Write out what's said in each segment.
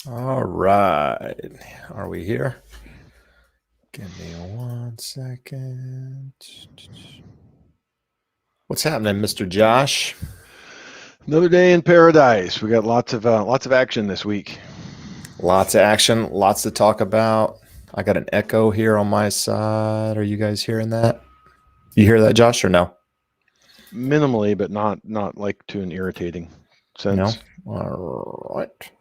All right. Are we here? Give me 1 second. What's happening, Mr. Josh? Another day in paradise. We got lots of action this week. Lots of action, lots to talk about. I got an echo here on my side. Are you guys hearing that? You hear that, Josh, or no? Minimally, but not like to an irritating No? sense. All right.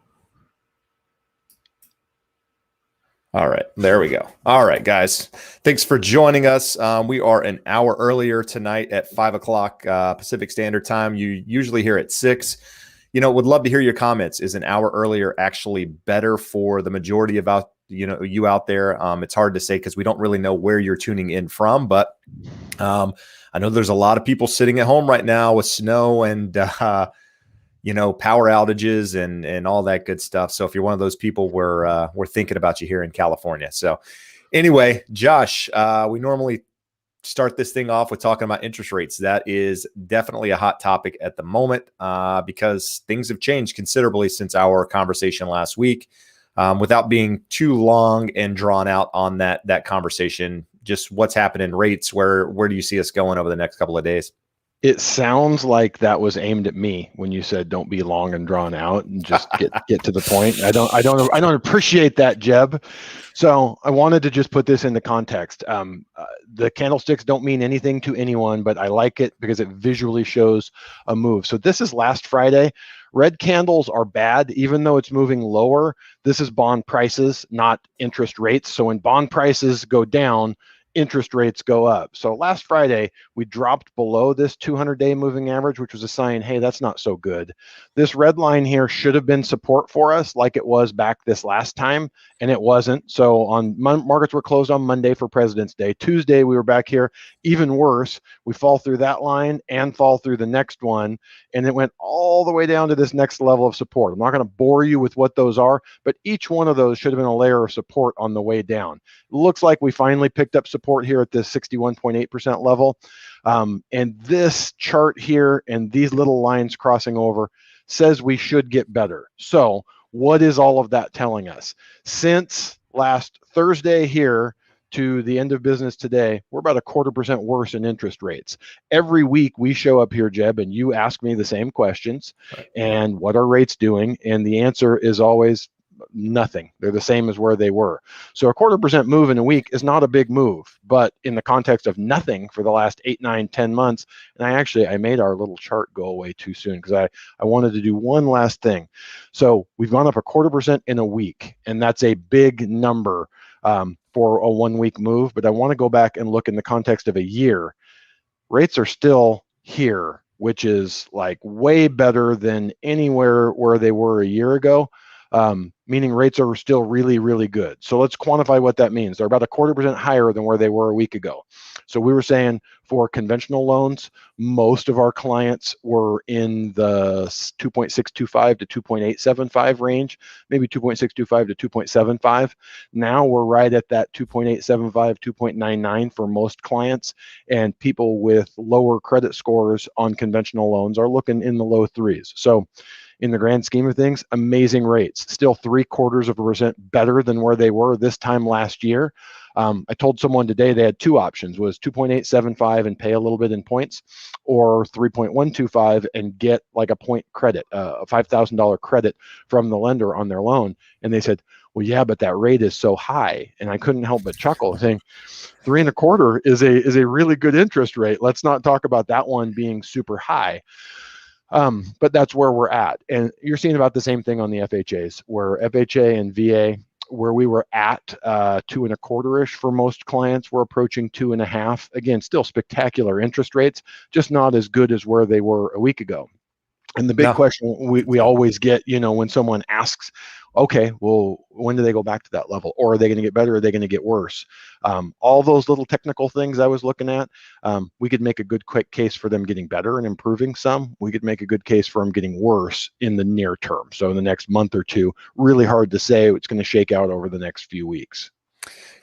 All right, there we go. All right, guys. Thanks for joining us. We are an hour earlier tonight at 5 o'clock Pacific Standard Time. You usually hear at 6. Would love to hear your comments. Is an hour earlier actually better for the majority of you out there? It's hard to say because we don't really know where you're tuning in from, but I know there's a lot of people sitting at home right now with snow and power outages and all that good stuff. So if you're one of those people, we're thinking about you here in California. So anyway, Josh, we normally start this thing off with talking about interest rates. That is definitely a hot topic at the moment because things have changed considerably since our conversation last week. Without being too long and drawn out on that conversation, just what's happening in rates? Where do you see us going over the next couple of days? It sounds like that was aimed at me when you said don't be long and drawn out and just get to the point. I don't appreciate that, Jeb. So I wanted to just put this into context. The candlesticks don't mean anything to anyone, but I like it because it visually shows a move. So this is last Friday. Red candles are bad, even though it's moving lower. This is bond prices, not interest rates. So when bond prices go down, interest rates go up. So last Friday, we dropped below this 200-day moving average, which was a sign, hey, that's not so good. This red line here should have been support for us like it was back this last time, and it wasn't. So markets were closed on Monday for President's Day. Tuesday, we were back here, even worse. We fall through that line and fall through the next one, and it went all the way down to this next level of support. I'm not going to bore you with what those are, but each one of those should have been a layer of support on the way down. It looks like we finally picked up support here at this 61.8% level. And this chart here and these little lines crossing over says we should get better. So what is all of that telling us? Since last Thursday here to the end of business today, we're about 1/4% worse in interest rates. Every week we show up here, Jeb, and you ask me the same questions. Right. And what are rates doing? And the answer is always nothing. They're the same as where they were. So 1/4% move in a week is not a big move, but in the context of nothing for the last 8, 9, 10 months, and I made our little chart go away too soon because I wanted to do one last thing. So we've gone up 1/4% in a week, and that's a big number for a 1 week move, but I want to go back and look in the context of a year. Rates are still here, which is like way better than anywhere where they were a year ago. Meaning rates are still really, really good. So let's quantify what that means. They're about 1/4% higher than where they were a week ago. So we were saying for conventional loans, most of our clients were in the 2.625 to 2.875 range, maybe 2.625 to 2.75. Now we're right at that 2.875, 2.99 for most clients, and people with lower credit scores on conventional loans are looking in the low threes. So in the grand scheme of things, amazing rates. Still 0.75% better than where they were this time last year. I told someone today they had two options: was 2.875 and pay a little bit in points, or 3.125 and get like a point credit, a $5,000 credit from the lender on their loan. And they said, well, yeah, but that rate is so high. And I couldn't help but chuckle, saying 3.25 is a really good interest rate. Let's not talk about that one being super high. But that's where we're at. And you're seeing about the same thing on the FHAs, where FHA and VA, where we were at 2.25-ish for most clients, we're approaching 2.5. Again, still spectacular interest rates, just not as good as where they were a week ago. And the big No. question we always get, when someone asks, okay, well, when do they go back to that level? Or are they going to get better? Or are they going to get worse? All those little technical things I was looking at, we could make a good quick case for them getting better and improving some. We could make a good case for them getting worse in the near term. So in the next month or two, really hard to say. It's going to shake out over the next few weeks.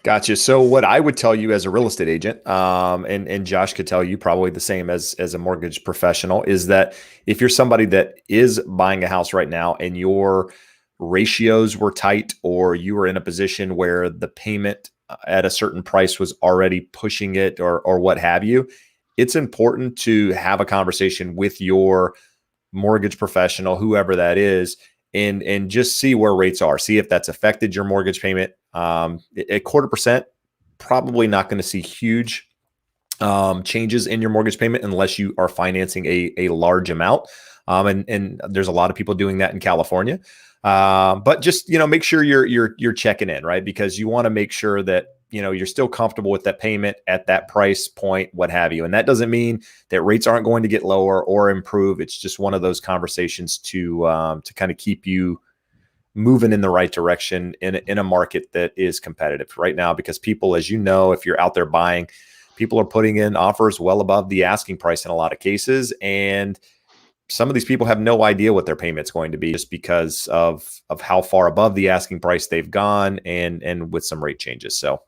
Gotcha. So what I would tell you as a real estate agent, and Josh could tell you probably the same as a mortgage professional, is that if you're somebody that is buying a house right now and you're ratios were tight, or you were in a position where the payment at a certain price was already pushing it, or what have you, it's important to have a conversation with your mortgage professional, whoever that is, and just see where rates are. See if that's affected your mortgage payment. A 0.25%, probably not going to see huge changes in your mortgage payment unless you are financing a large amount. And there's a lot of people doing that in California. But just, make sure you're checking in, right? Because you want to make sure that, you're still comfortable with that payment at that price point, what have you. And that doesn't mean that rates aren't going to get lower or improve. It's just one of those conversations to kind of keep you moving in the right direction in a market that is competitive right now, because people, as you know, if you're out there buying, people are putting in offers well above the asking price in a lot of cases. And some of these people have no idea what their payment's going to be just because of how far above the asking price they've gone, and with some rate changes. So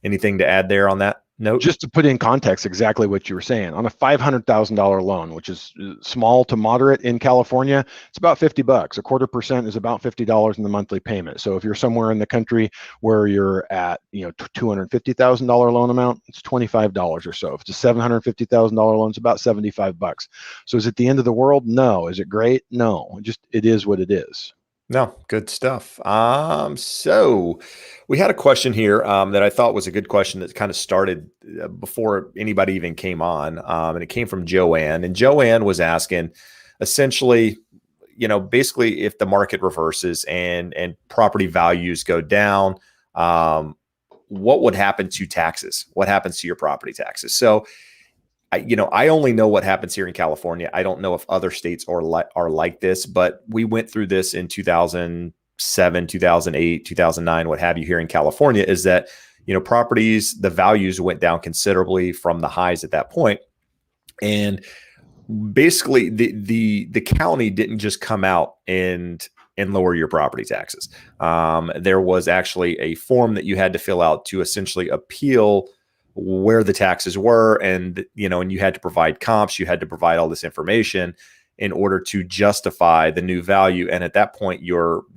anything to add there on that note? Just to put in context exactly what you were saying, on a $500,000 loan, which is small to moderate in California, it's about $50. A 0.25% is about $50 in the monthly payment. So if you're somewhere in the country where you're at, $250,000 loan amount, it's $25 or so. If it's a $750,000 loan, it's about $75. So is it the end of the world? No. Is it great? No. It is what it is. No, good stuff. So we had a question here that I thought was a good question that kind of started before anybody even came on, and it came from Joanne. And Joanne was asking, essentially, basically, if the market reverses and property values go down, what would happen to taxes? What happens to your property taxes? So I only know what happens here in California. I don't know if other states are like this, but we went through this in 2007, 2008, 2009, what have you, here in California, is that, properties, the values went down considerably from the highs at that point. And basically the county didn't just come out and lower your property taxes. There was actually a form that you had to fill out to essentially appeal where the taxes were, and you had to provide comps, you had to provide all this information in order to justify the new value. And at that point,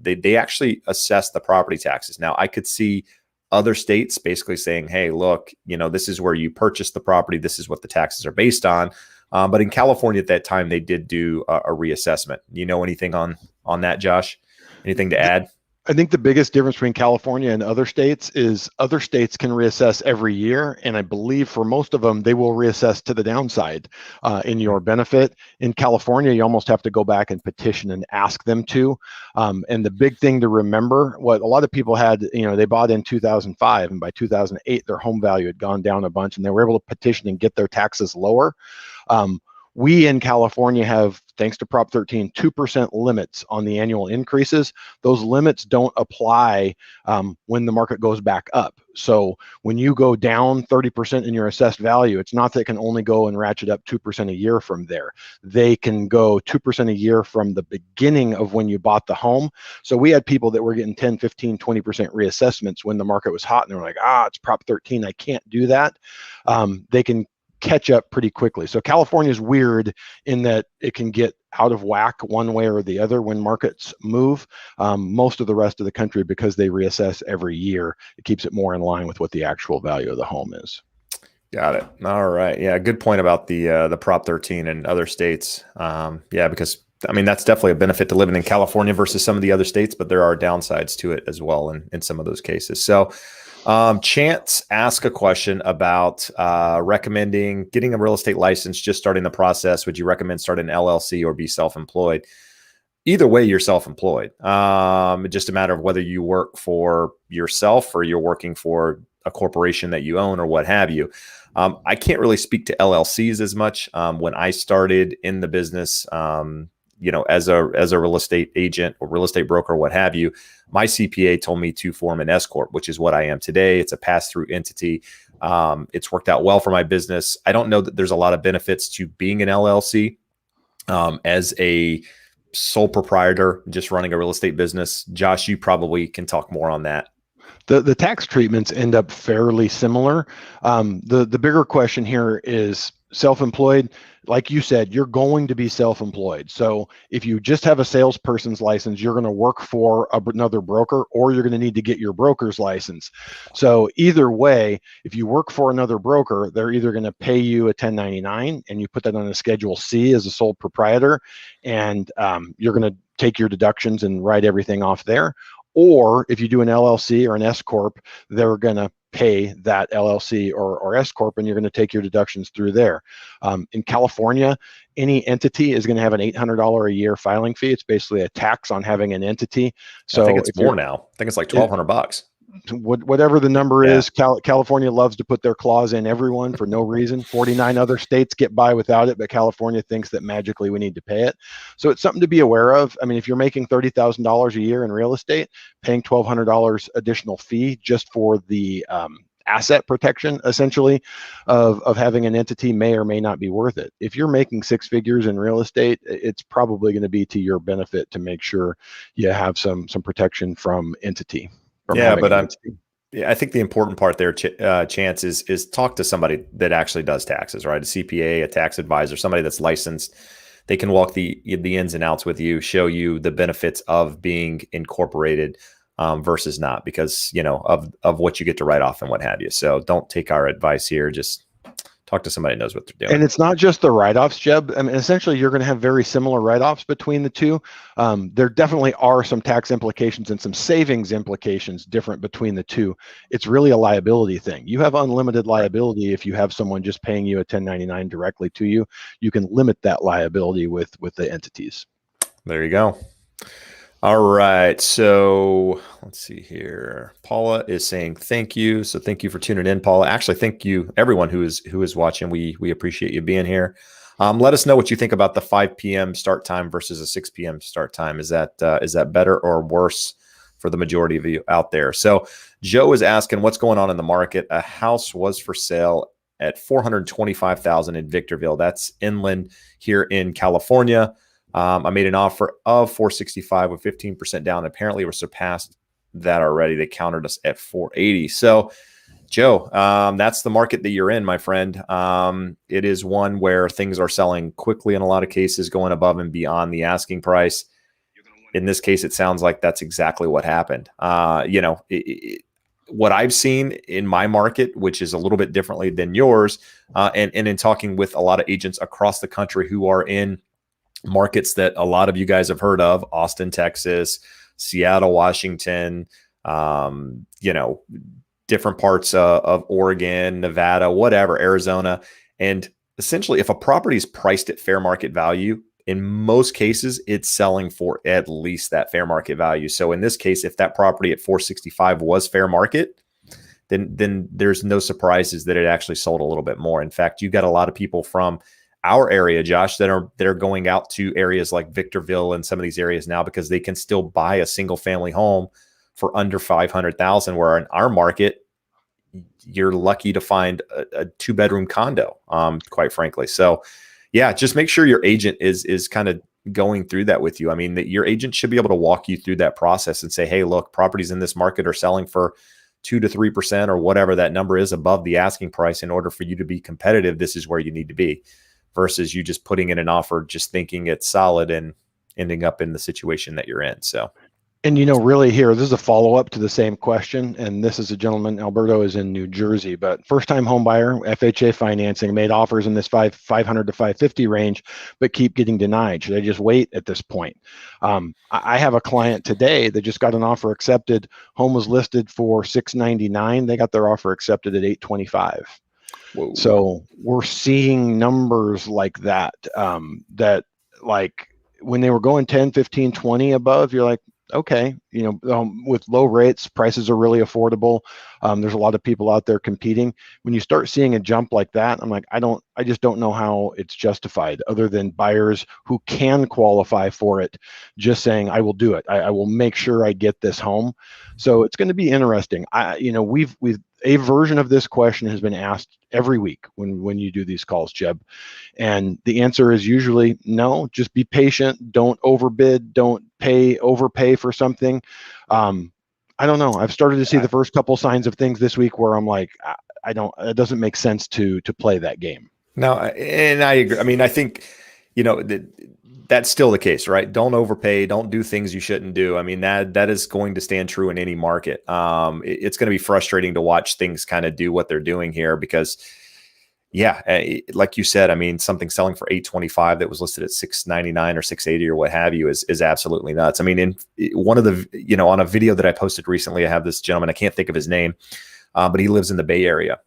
they actually assessed the property taxes. Now, I could see other states basically saying, hey, look, this is where you purchased the property, this is what the taxes are based on. But in California at that time, they did do a reassessment. Anything on that, Josh? Anything to add? I think the biggest difference between California and other states is other states can reassess every year. And I believe for most of them, they will reassess to the downside in your benefit. In California, you almost have to go back and petition and ask them to. And the big thing to remember, what a lot of people had, they bought in 2005, and by 2008, their home value had gone down a bunch, and they were able to petition and get their taxes lower. We in California have, thanks to Prop 13, 2% limits on the annual increases. Those limits don't apply when the market goes back up. So when you go down 30% in your assessed value, it's not that it can only go and ratchet up 2% a year from there. They can go 2% a year from the beginning of when you bought the home. So we had people that were getting 10, 15, 20% reassessments when the market was hot, and they're like, it's Prop 13, I can't do that. They can catch up pretty quickly. So California is weird in that it can get out of whack one way or the other when markets move. Most of the rest of the country, because they reassess every year, it keeps it more in line with what the actual value of the home is. Got it. All right. Yeah, good point about the Prop 13 and other states. Because that's definitely a benefit to living in California versus some of the other states, but there are downsides to it as well in some of those cases. So Chance asked a question about recommending getting a real estate license, just starting the process. Would you recommend starting an LLC or be self-employed? Either way, you're self-employed. It's just a matter of whether you work for yourself or you're working for a corporation that you own or what have you. I can't really speak to LLCs as much. When I started in the business, as a real estate agent or real estate broker, what have you, my CPA told me to form an S corp, which is what I am today. It's a pass-through entity. It's worked out well for my business. I don't know that there's a lot of benefits to being an LLC as a sole proprietor, just running a real estate business. Josh, you probably can talk more on that. The tax treatments end up fairly similar. The bigger question here is self-employed, like you said, you're going to be self-employed. So if you just have a salesperson's license, you're going to work for another broker, or you're going to need to get your broker's license. So either way, if you work for another broker, they're either going to pay you a 1099 and you put that on a Schedule C as a sole proprietor, and you're going to take your deductions and write everything off there. Or if you do an LLC or an S Corp, they're going to pay that LLC or S Corp, and you're going to take your deductions through there. In California, any entity is going to have an $800 a year filing fee. It's basically a tax on having an entity. So I think it's more now. I think it's like $1,200. Whatever the number is, California loves to put their claws in everyone for no reason. 49 other states get by without it, but California thinks that magically we need to pay it. So it's something to be aware of. I mean, if you're making $30,000 a year in real estate, paying $1,200 additional fee just for the asset protection, essentially, of having an entity may or may not be worth it. If you're making six figures in real estate, it's probably going to be to your benefit to make sure you have some protection from entity. Yeah, but I think the important part there, Chance, is talk to somebody that actually does taxes, right? A CPA, a tax advisor, somebody that's licensed. They can walk the ins and outs with you, show you the benefits of being incorporated versus not, because of what you get to write off and what have you. So don't take our advice here. Just talk to somebody who knows what they're doing. And it's not just the write-offs, Jeb. I mean, essentially, you're going to have very similar write-offs between the two. There definitely are some tax implications and some savings implications different between the two. It's really a liability thing. You have unlimited liability if you have someone just paying you a 1099 directly to you. You can limit that liability with the entities. There you go. All right, so let's see here. Paula is saying thank you. So thank you for tuning in, Paula. Actually, thank you everyone who is watching. We appreciate you being here. Let us know what you think about the 5 p.m. start time versus a 6 p.m. start time. Is that better or worse for the majority of you out there? So Joe is asking what's going on in the market. A house was for sale at $425,000 in Victorville. That's inland here in California. I made an offer of $465 with 15% down. Apparently, we surpassed that already. They countered us at $480. So, Joe, that's the market that you're in, my friend. It is one where things are selling quickly in a lot of cases, going above and beyond the asking price. In this case, it sounds like that's exactly what happened. What I've seen in my market, which is a little bit differently than yours, and in talking with a lot of agents across the country who are in markets that a lot of you guys have heard of: Austin, Texas, Seattle, Washington, different parts of Oregon, Nevada, whatever, Arizona. And essentially, if a property is priced at fair market value, in most cases, it's selling for at least that fair market value. So in this case, if that property at 465 was fair market, then there's no surprises that it actually sold a little bit more. In fact, you got a lot of people from our area, Josh, that are going out to areas like Victorville and some of these areas now because they can still buy a single family home for under $500,000, where in our market, you're lucky to find a 2-bedroom condo, quite frankly. So yeah, just make sure your agent is kind of going through that with you. I mean, your agent should be able to walk you through that process and say, hey, look, properties in this market are selling for 2 to 3% or whatever that number is above the asking price. In order for you to be competitive, this is where you need to be, versus you just putting in an offer, just thinking it's solid and ending up in the situation that you're in. So, and really here, this is a follow-up to the same question. And this is a gentleman, Alberto is in New Jersey, but first-time home buyer, FHA financing, made offers in this 500 to 550 range, but keep getting denied. Should I just wait at this point? I have a client today that just got an offer accepted. Home was listed for $699. They got their offer accepted at $825. Whoa. So we're seeing numbers like that, that like when they were going 10, 15, 20 above, you're like, okay, with low rates, prices are really affordable. There's a lot of people out there competing. When you start seeing a jump like that, I'm like, I just don't know how it's justified, other than buyers who can qualify for it just saying, I will do it. I will make sure I get this home. So it's going to be interesting. We've a version of this question has been asked every week when you do these calls, Jeb. And the answer is usually no, just be patient. Don't overbid. Don't overpay for something. I don't know. I've started to see the first couple signs of things this week where I'm like, it doesn't make sense to play that game. No, and I agree. I mean, I think, that's still the case, right? Don't overpay, don't do things you shouldn't do. I mean, that is going to stand true in any market. It's going to be frustrating to watch things kind of do what they're doing here because, yeah, like you said, I mean, something selling for 825 that was listed at 699 or 680 or what have you is absolutely nuts. I mean, in one of the, on a video that I posted recently, I have this gentleman, I can't think of his name, but he lives in the Bay Area.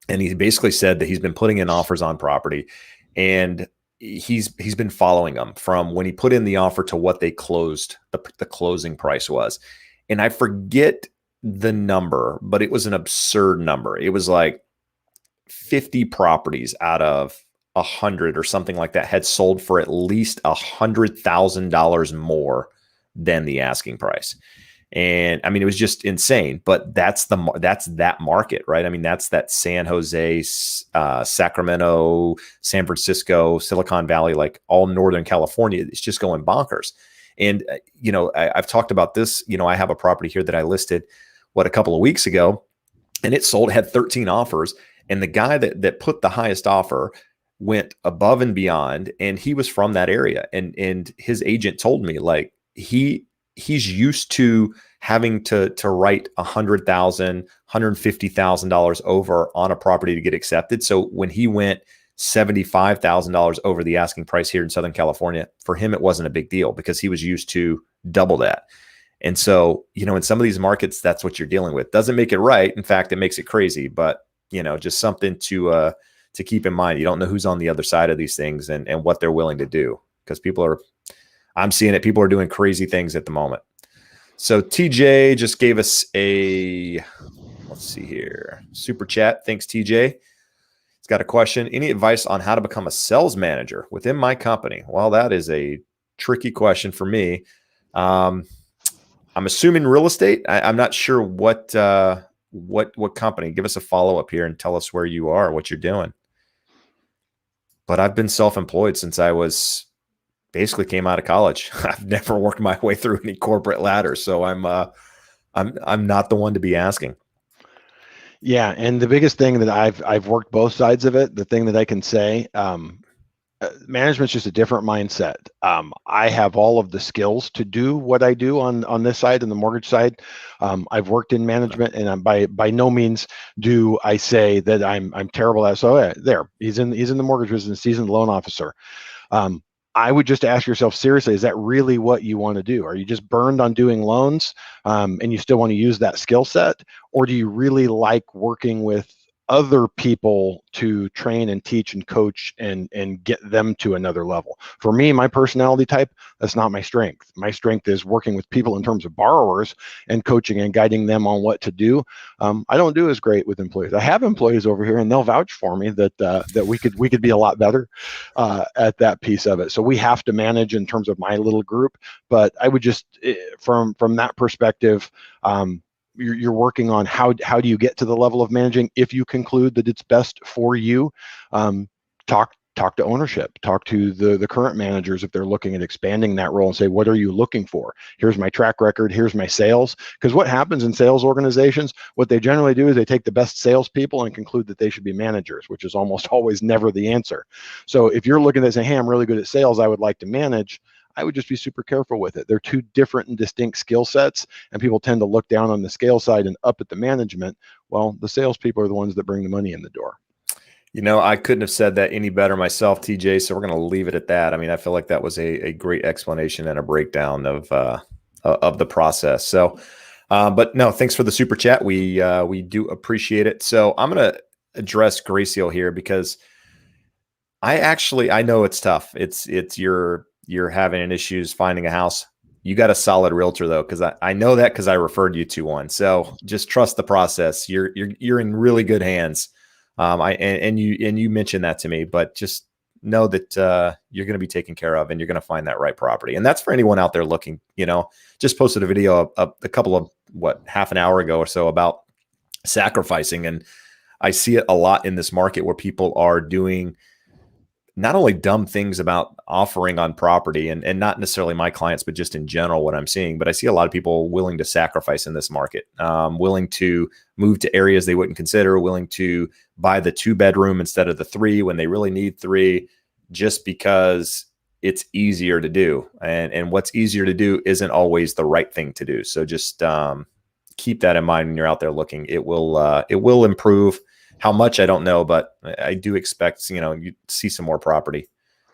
And he basically said that he's been putting in offers on property, and he's been following them from when he put in the offer to what they closed, the closing price was. And I forget the number, but it was an absurd number. It was like 50 properties out of 100 or something like that had sold for at least $100,000 more than the asking price. And I mean, it was just insane. But that's that market, right? I mean, that's that San Jose, Sacramento, San Francisco, Silicon Valley, like all Northern California. It's just going bonkers. And I've talked about this. I have a property here that I listed a couple of weeks ago, and it sold, had 13 offers, and the guy that put the highest offer went above and beyond, and he was from that area, and his agent told me, like, he's used to having to write $150,000 over on a property to get accepted. So when he went $75,000 over the asking price here in Southern California, for him it wasn't a big deal because he was used to double that. And so, in some of these markets, that's what you're dealing with. Doesn't make it right. In fact, it makes it crazy, but just something to keep in mind. You don't know who's on the other side of these things and what they're willing to do, because I'm seeing it. People are doing crazy things at the moment. So TJ just gave us let's see here, super chat. Thanks, TJ. He's got a question. Any advice on how to become a sales manager within my company? Well, that is a tricky question for me. I'm assuming real estate. I'm not sure what company. Give us a follow up here and tell us where you are, what you're doing. But I've been self-employed since I was basically came out of college. I've never worked my way through any corporate ladder, so I'm not the one to be asking. Yeah, and the biggest thing that I've worked both sides of it. The thing that I can say, management's just a different mindset. I have all of the skills to do what I do on this side, on the mortgage side. I've worked in management, and I'm by no means do I say that I'm terrible at it. So there, he's in the mortgage business. He's in the loan officer. I would just ask yourself seriously, is that really what you want to do? Are you just burned on doing loans, and you still want to use that skill set? Or do you really like working with other people to train and teach and coach and get them to another level? For me, my personality type, that's not my strength. My strength is working with people in terms of borrowers and coaching and guiding them on what to do. I don't do as great with employees. I have employees over here, and they'll vouch for me that we could be a lot better at that piece of it. So we have to manage in terms of my little group. But I would just, from that perspective, you're working on how do you get to the level of managing. If you conclude that it's best for you, talk to ownership, talk to the current managers if they're looking at expanding that role, and say, what are you looking for? Here's my track record, here's my sales. Because what happens in sales organizations, what they generally do is they take the best salespeople and conclude that they should be managers, which is almost always never the answer. So if you're looking at saying, hey, I'm really good at sales, I would like to manage, I would just be super careful with it. They're two different and distinct skill sets, and people tend to look down on the scale side and up at the management. Well, the salespeople are the ones that bring the money in the door. I couldn't have said that any better myself, TJ. So we're going to leave it at that. I mean, I feel like that was a great explanation and a breakdown of the process. So, but no, thanks for the super chat. We do appreciate it. So I'm going to address Graciel here because I know it's tough. It's you're having issues finding a house. You got a solid realtor though, because I know that because I referred you to one. So just trust the process. You're in really good hands. You mentioned that to me, but just know that you're going to be taken care of and you're going to find that right property. And that's for anyone out there looking. Just posted a video a couple of half an hour ago or so about sacrificing, and I see it a lot in this market where people are doing not only dumb things about offering on property, and not necessarily my clients, but just in general what I'm seeing. But I see a lot of people willing to sacrifice in this market, willing to move to areas they wouldn't consider, willing to buy the 2-bedroom instead of the 3 when they really need 3, just because it's easier to do. And what's easier to do isn't always the right thing to do. So just keep that in mind when you're out there looking. It will improve. How much, I don't know, but I do expect, you see some more property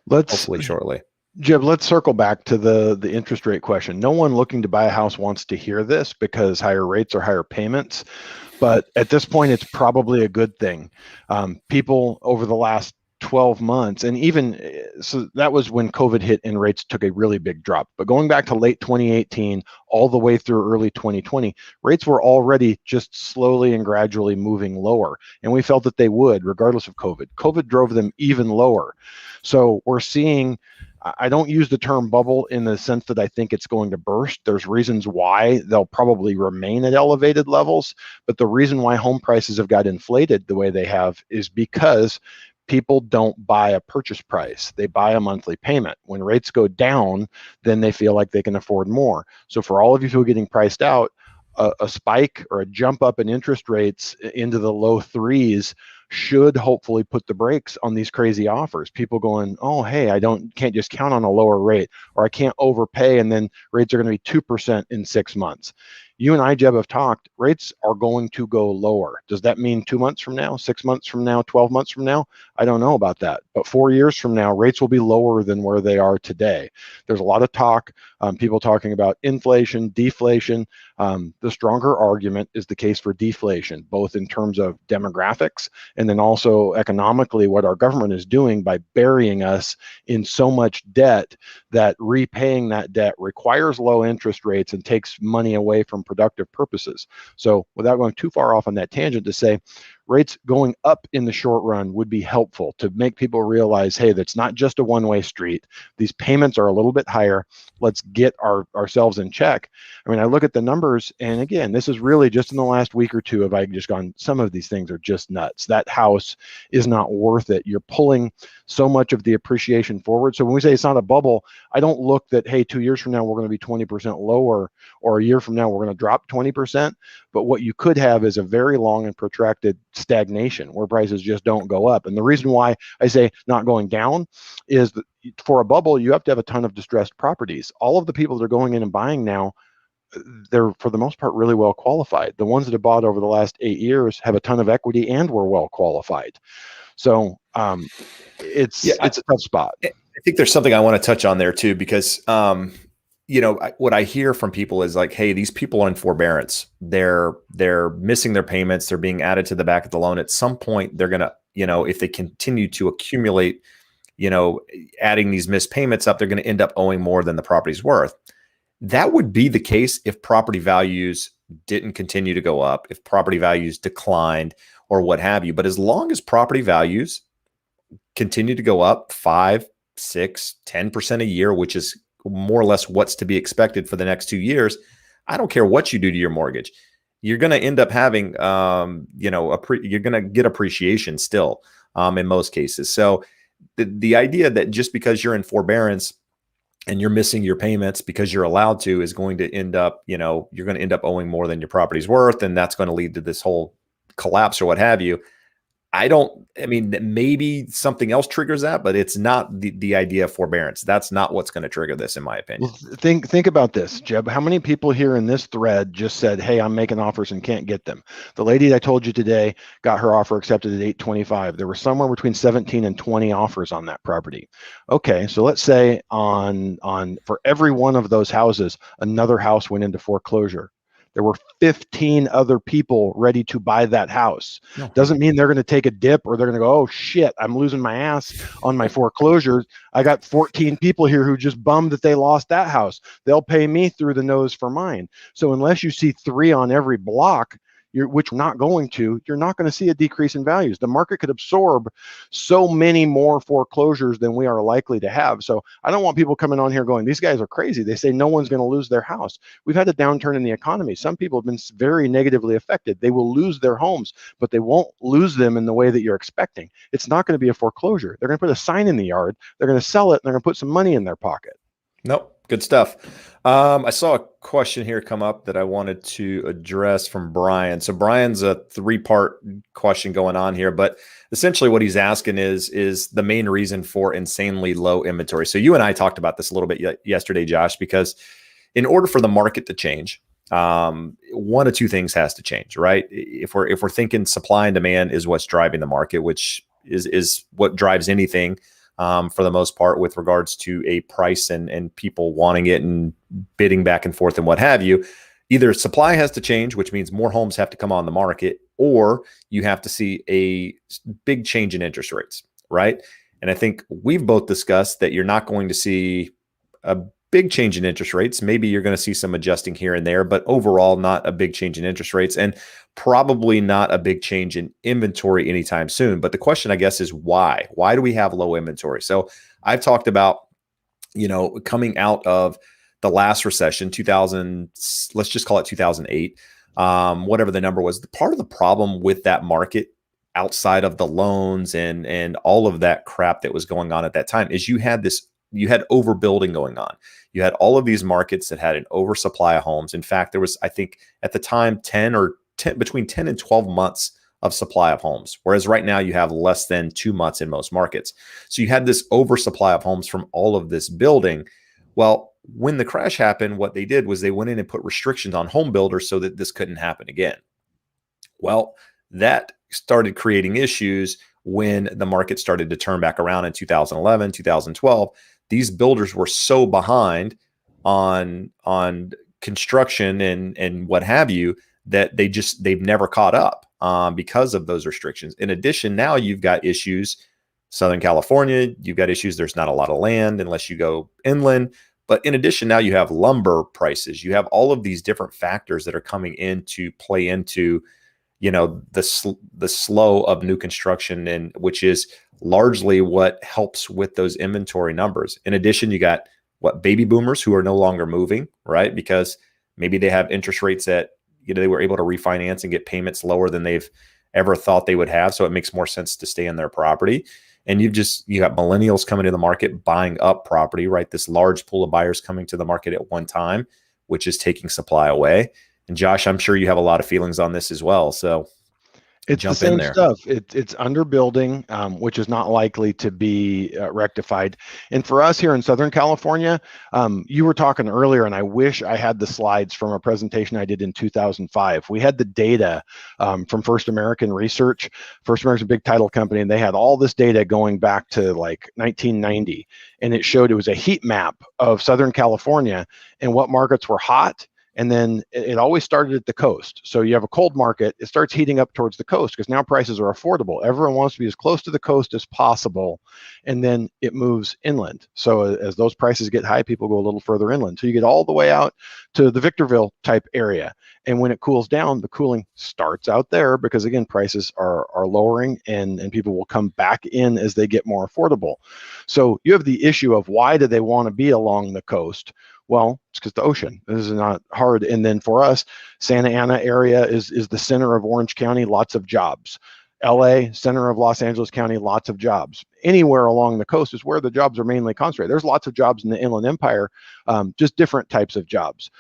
hopefully shortly. Jeb, let's circle back to the interest rate question. No one looking to buy a house wants to hear this because higher rates are higher payments. But at this point, it's probably a good thing. People over the last 12 months, and even so, that was when COVID hit and rates took a really big drop. But going back to late 2018, all the way through early 2020, rates were already just slowly and gradually moving lower. And we felt that they would, regardless of COVID. COVID drove them even lower. So we're seeing, I don't use the term bubble in the sense that I think it's going to burst. There's reasons why they'll probably remain at elevated levels, but the reason why home prices have got inflated the way they have is because people don't buy a purchase price. They buy a monthly payment. When rates go down, then they feel like they can afford more. So for all of you who are getting priced out, a spike or a jump up in interest rates into the low 3s should hopefully put the brakes on these crazy offers. People going, oh, hey, can't just count on a lower rate, or I can't overpay and then rates are going to be 2% in 6 months. You and I, Jeb, have talked, rates are going to go lower. Does that mean 2 months from now, 6 months from now, 12 months from now? I don't know about that. But 4 years from now, rates will be lower than where they are today. There's a lot of talk, people talking about inflation, deflation. The stronger argument is the case for deflation, both in terms of demographics and then also economically what our government is doing by burying us in so much debt that repaying that debt requires low interest rates and takes money away from productive purposes. So without going too far off on that tangent, to say rates going up in the short run would be helpful to make people realize, hey, that's not just a one-way street. These payments are a little bit higher. Let's get ourselves in check. I mean, I look at the numbers, and again, this is really just in the last week or two have I just gone, some of these things are just nuts. That house is not worth it. You're pulling so much of the appreciation forward. So when we say it's not a bubble, I don't look that, hey, 2 years from now, we're going to be 20% lower, or a year from now, we're going to drop 20%. But what you could have is a very long and protracted stagnation where prices just don't go up. And the reason why I say not going down is that for a bubble, you have to have a ton of distressed properties. All of the people that are going in and buying now, they're for the most part really well qualified. The ones that have bought over the last 8 years have a ton of equity and were well qualified. So it's a tough spot. I think there's something I want to touch on there too, because what I hear from people is like, hey, these people are in forbearance. They're missing their payments. They're being added to the back of the loan. At some point, they're going to, if they continue to accumulate, adding these missed payments up, they're going to end up owing more than the property's worth. That would be the case if property values didn't continue to go up, if property values declined or what have you. But as long as property values continue to go up 5, 6, 10% a year, which is more or less what's to be expected for the next 2 years, I don't care what you do to your mortgage. You're going to end up having, you're going to get appreciation still in most cases. So the idea that just because you're in forbearance and you're missing your payments because you're allowed to is going to end up, you're going to end up owing more than your property's worth. And that's going to lead to this whole collapse or what have you. Maybe something else triggers that, but it's not the idea of forbearance. That's not what's going to trigger this, in my opinion. Well, think about this, Jeb. How many people here in this thread just said, hey, I'm making offers and can't get them? The lady that I told you today got her offer accepted at 825. There were somewhere between 17 and 20 offers on that property. Okay, so let's say on for every one of those houses, another house went into foreclosure. There were 15 other people ready to buy that house. No. Doesn't mean they're going to take a dip or they're going to go, oh shit, I'm losing my ass on my foreclosures. I got 14 people here who just bummed that they lost that house. They'll pay me through the nose for mine. So unless you see 3 on every block, which we're not going to, you're not going to see a decrease in values. The market could absorb so many more foreclosures than we are likely to have. So I don't want people coming on here going, these guys are crazy. They say no one's going to lose their house. We've had a downturn in the economy. Some people have been very negatively affected. They will lose their homes, but they won't lose them in the way that you're expecting. It's not going to be a foreclosure. They're going to put a sign in the yard. They're going to sell it, and they're going to put some money in their pocket. Nope. Good stuff. I saw a question here come up that I wanted to address from Brian. So Brian's a 3-part question going on here, but essentially what he's asking is the main reason for insanely low inventory. So you and I talked about this a little bit yesterday, Josh, because in order for the market to change, one of two things has to change, right? If we're thinking supply and demand is what's driving the market, which is what drives anything. For the most part, with regards to a price and people wanting it and bidding back and forth and what have you, either supply has to change, which means more homes have to come on the market, or you have to see a big change in interest rates, right? And I think we've both discussed that you're not going to see a big change in interest rates. Maybe you're going to see some adjusting here and there, but overall, not a big change in interest rates and probably not a big change in inventory anytime soon. But the question, I guess, is why? Why do we have low inventory? So I've talked about, coming out of the last recession, 2000, let's just call it 2008, whatever the number was. Part of the problem with that market, outside of the loans and all of that crap that was going on at that time, is you had overbuilding going on. You had all of these markets that had an oversupply of homes. In fact, there was, I think at the time, between 10 and 12 months of supply of homes. Whereas right now you have less than 2 months in most markets. So you had this oversupply of homes from all of this building. Well, when the crash happened, what they did was they went in and put restrictions on home builders so that this couldn't happen again. Well, that started creating issues when the market started to turn back around in 2011, 2012. These builders were so behind on construction and what have you that they've never caught up because of those restrictions. In addition, now you've got issues. Southern California, you've got issues. There's not a lot of land unless you go inland. But in addition, now you have lumber prices. You have all of these different factors that are coming in to play into the slow of new construction, and which is largely what helps with those inventory numbers. In addition, you got baby boomers who are no longer moving, right? Because maybe they have interest rates that they were able to refinance and get payments lower than they've ever thought they would have. So it makes more sense to stay in their property. And you got millennials coming to the market buying up property, right? This large pool of buyers coming to the market at one time, which is taking supply away. And Josh, I'm sure you have a lot of feelings on this as well. So it's jump the same in there. stuff. It's underbuilding, which is not likely to be rectified. And for us here in Southern California, you were talking earlier, and I wish I had the slides from a presentation I did in 2005. We had the data from First American Research. First American's a big title company, and they had all this data going back to like 1990. And it showed it was a heat map of Southern California and what markets were hot. And then it always started at the coast. So you have a cold market, it starts heating up towards the coast because now prices are affordable. Everyone wants to be as close to the coast as possible. And then it moves inland. So as those prices get high, people go a little further inland. So you get all the way out to the Victorville type area. And when it cools down, the cooling starts out there because, again, prices are lowering and people will come back in as they get more affordable. So you have the issue of why do they want to be along the coast? Well, it's because the ocean. This is not hard. And then for us, Santa Ana area is the center of Orange County, lots of jobs. LA, center of Los Angeles County, lots of jobs. Anywhere along the coast is where the jobs are mainly concentrated. There's lots of jobs in the Inland Empire, just different types of jobs.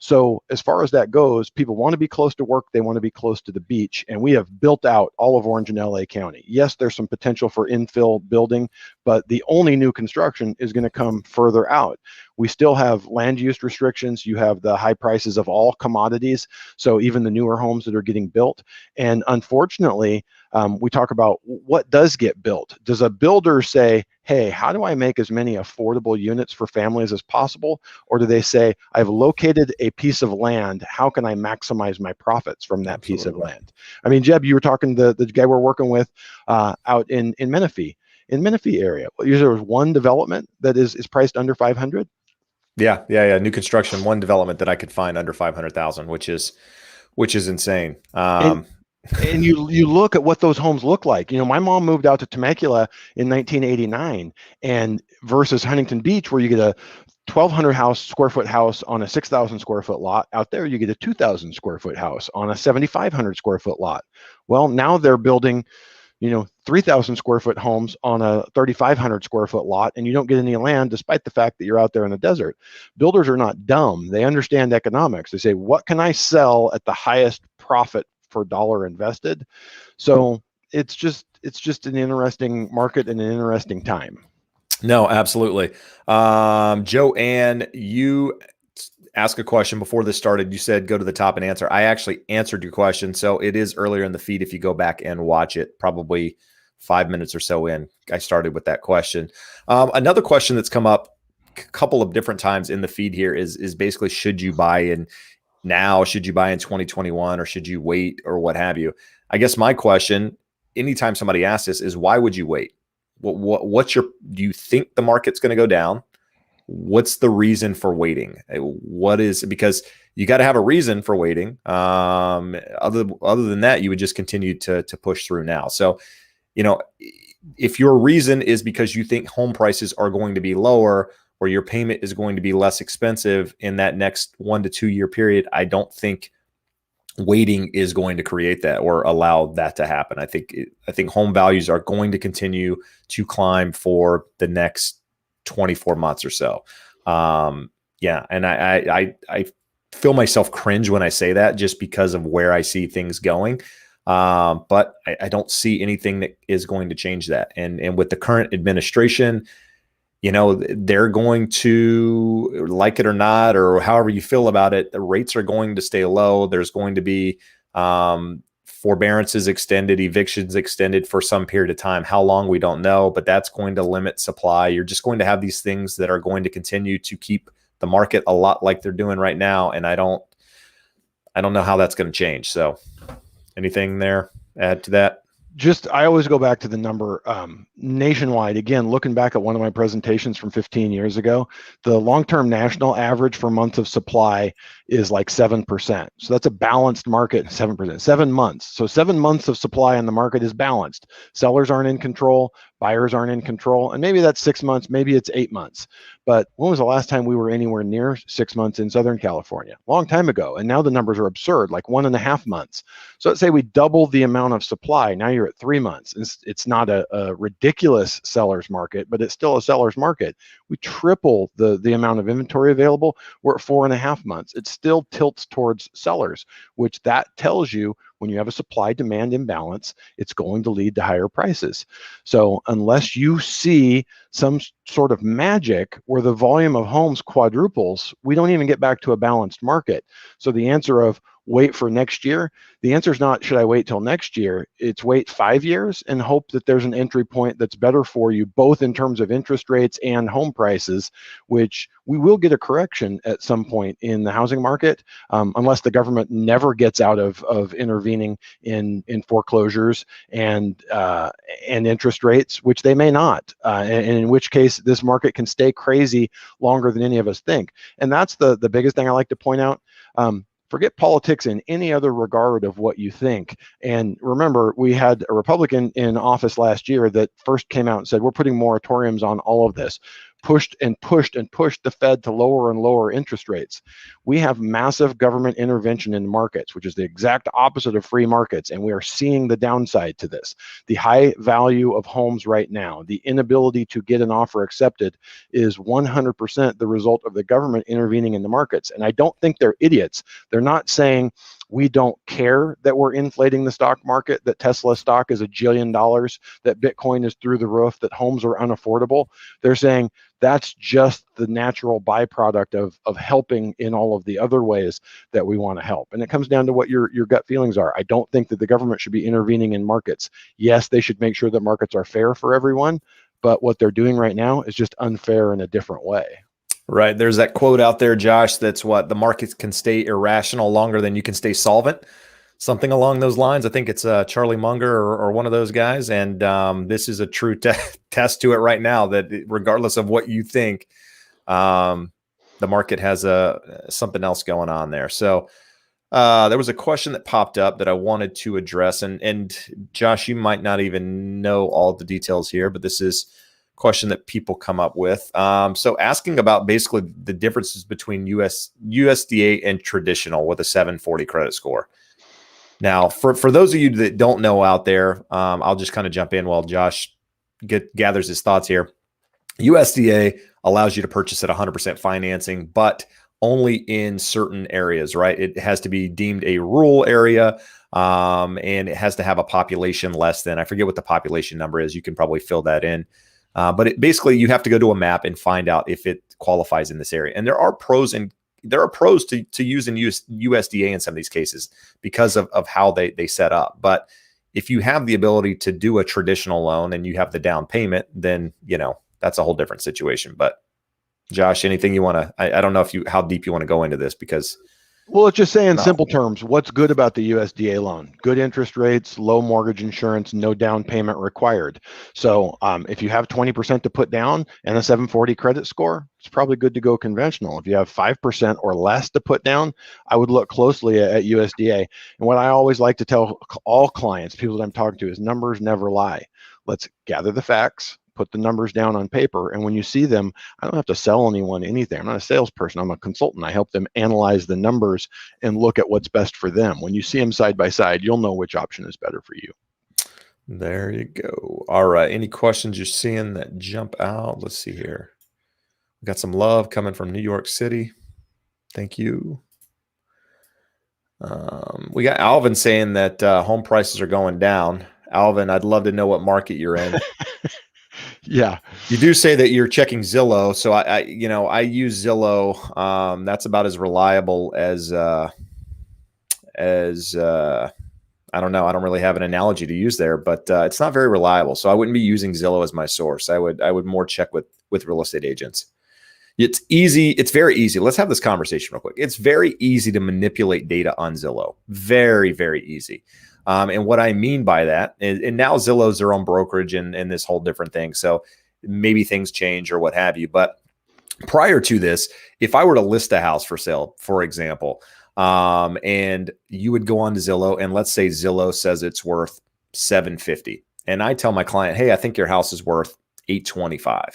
So as far as that goes, people want to be close to work. They want to be close to the beach. And we have built out all of Orange and LA County. Yes, there's some potential for infill building, but the only new construction is going to come further out. We still have land use restrictions. You have the high prices of all commodities. So even the newer homes that are getting built. And unfortunately, we talk about what does get built. Does a builder say, hey, how do I make as many affordable units for families as possible? Or do they say, I've located a piece of land. How can I maximize my profits from that piece of land? I mean, Jeb, you were talking to the guy we're working with out in Menifee. In Menifee area, there was one development that is priced under 500. Yeah. New construction, one development that I could find under 500,000, which is which is insane. And and you look at what those homes look like. My mom moved out to Temecula in 1989, and versus Huntington Beach, where you get a 1,200 square foot house on a 6,000 square foot lot. Out there, you get a 2,000 square foot house on a 7,500 square foot lot. Well, now they're building 3,000 square foot homes on a 3,500 square foot lot, and you don't get any land despite the fact that you're out there in the desert. Builders are not dumb. They understand economics. They say, what can I sell at the highest profit for dollar invested? So it's just an interesting market and an interesting time. No, absolutely. Joanne, you asked a question before this started. You said go to the top and answer. I actually answered your question. So it is earlier in the feed. If you go back and watch it, probably 5 minutes or so in, I started with that question. Another question that's come up a couple of different times in the feed here is basically, should you buy in now? Should you buy in 2021, or should you wait, or what have you? I guess my question, anytime somebody asks this, is why would you wait? What's do you think the market's going to go down? What's the reason for waiting? Because you got to have a reason for waiting. Other than that, you would just continue to push through now. So, if your reason is because you think home prices are going to be lower, or your payment is going to be less expensive in that next 1 to 2 year period, I don't think waiting is going to create that or allow that to happen. I think home values are going to continue to climb for the next 24 months or so. Yeah. And I feel myself cringe when I say that, just because of where I see things going. But I don't see anything that is going to change that. And with the current administration, they're going to, like it or not, or however you feel about it, the rates are going to stay low. There's going to be forbearances extended, evictions extended for some period of time. How long, we don't know, but that's going to limit supply. You're just going to have these things that are going to continue to keep the market a lot like they're doing right now. And I don't know how that's going to change. So anything there add to that? I always go back to the number nationwide. Again, looking back at one of my presentations from 15 years ago, the long-term national average for months of supply is like 7%. So that's a balanced market, 7%, 7 months. So 7 months of supply on the market is balanced. Sellers aren't in control, buyers aren't in control, and maybe that's 6 months, maybe it's 8 months. But when was the last time we were anywhere near 6 months in Southern California? Long time ago. And now the numbers are absurd, like 1.5 months. So let's say we double the amount of supply. Now you're at 3 months. It's not a ridiculous seller's market, but it's still a seller's market. We triple the amount of inventory available. We're at 4.5 months. It still tilts towards sellers, which that tells you when you have a supply-demand imbalance, it's going to lead to higher prices. So unless you see some sort of magic where the volume of homes quadruples, we don't even get back to a balanced market. So the answer of wait for next year, the answer is not, should I wait till next year? It's wait 5 years and hope that there's an entry point that's better for you, both in terms of interest rates and home prices, which we will get a correction at some point in the housing market, unless the government never gets out of intervening in foreclosures and interest rates, which they may not, and in which case this market can stay crazy longer than any of us think. And that's the biggest thing I like to point out. Forget politics in any other regard of what you think. And remember, we had a Republican in office last year that first came out and said, we're putting moratoriums on all of this. Pushed and pushed and pushed the Fed to lower and lower interest rates. We have massive government intervention in markets, which is the exact opposite of free markets. And we are seeing the downside to this. The high value of homes right now, the inability to get an offer accepted, is 100% the result of the government intervening in the markets. And I don't think they're idiots. They're not saying, we don't care that we're inflating the stock market, that Tesla stock is $1 jillion, that Bitcoin is through the roof, that homes are unaffordable. They're saying that's just the natural byproduct of helping in all of the other ways that we want to help. And it comes down to what your gut feelings are. I don't think that the government should be intervening in markets. Yes, they should make sure that markets are fair for everyone, but what they're doing right now is just unfair in a different way. Right. There's that quote out there, Josh, that's what the markets can stay irrational longer than you can stay solvent. Something along those lines. I think it's Charlie Munger or one of those guys. And this is a true test to it right now, that regardless of what you think, the market has something else going on there. So There was a question that popped up that I wanted to address, and Josh, you might not even know all the details here, but this is a question that people come up with. So asking about basically the differences between USDA and traditional with a 740 credit score. Now, for those of you that don't know out there, I'll just kind of jump in while Josh gathers his thoughts here. USDA allows you to purchase at 100% financing, but only in certain areas, right? It has to be deemed a rural area, and it has to have a population less than, I forget what the population number is. You can probably fill that in. But basically, you have to go to a map and find out if it qualifies in this area. And there are pros to using USDA in some of these cases because of how they set up. But if you have the ability to do a traditional loan and you have the down payment, then that's a whole different situation. But Josh, anything you want to, I don't know how deep you want to go into this because. Well, let's just say in simple terms, what's good about the USDA loan? Good interest rates, low mortgage insurance, no down payment required. So if you have 20% to put down and a 740 credit score, it's probably good to go conventional. If you have 5% or less to put down, I would look closely at USDA. And what I always like to tell all clients, people that I'm talking to, is numbers never lie. Let's gather the facts, put the numbers down on paper, and when you see them, I don't have to sell anyone anything. I'm not a salesperson, I'm a consultant. I help them analyze the numbers and look at what's best for them. When you see them side by side, you'll know which option is better for you. There you go. All right, any questions you're seeing that jump out? Let's see here. We got some love coming from New York City. Thank you. We got Alvin saying that home prices are going down. Alvin, I'd love to know what market you're in. Yeah. You do say that you're checking Zillow. So I use Zillow. That's about as reliable as I don't know. I don't really have an analogy to use there, but it's not very reliable. So I wouldn't be using Zillow as my source. I would more check with real estate agents. It's easy. It's very easy. Let's have this conversation real quick. It's very easy to manipulate data on Zillow. Very, very easy. And what I mean by that is, and now Zillow's their own brokerage and this whole different thing. So maybe things change or what have you. But prior to this, if I were to list a house for sale, for example, and you would go on to Zillow, and let's say Zillow says it's worth $750, and I tell my client, hey, I think your house is worth $825.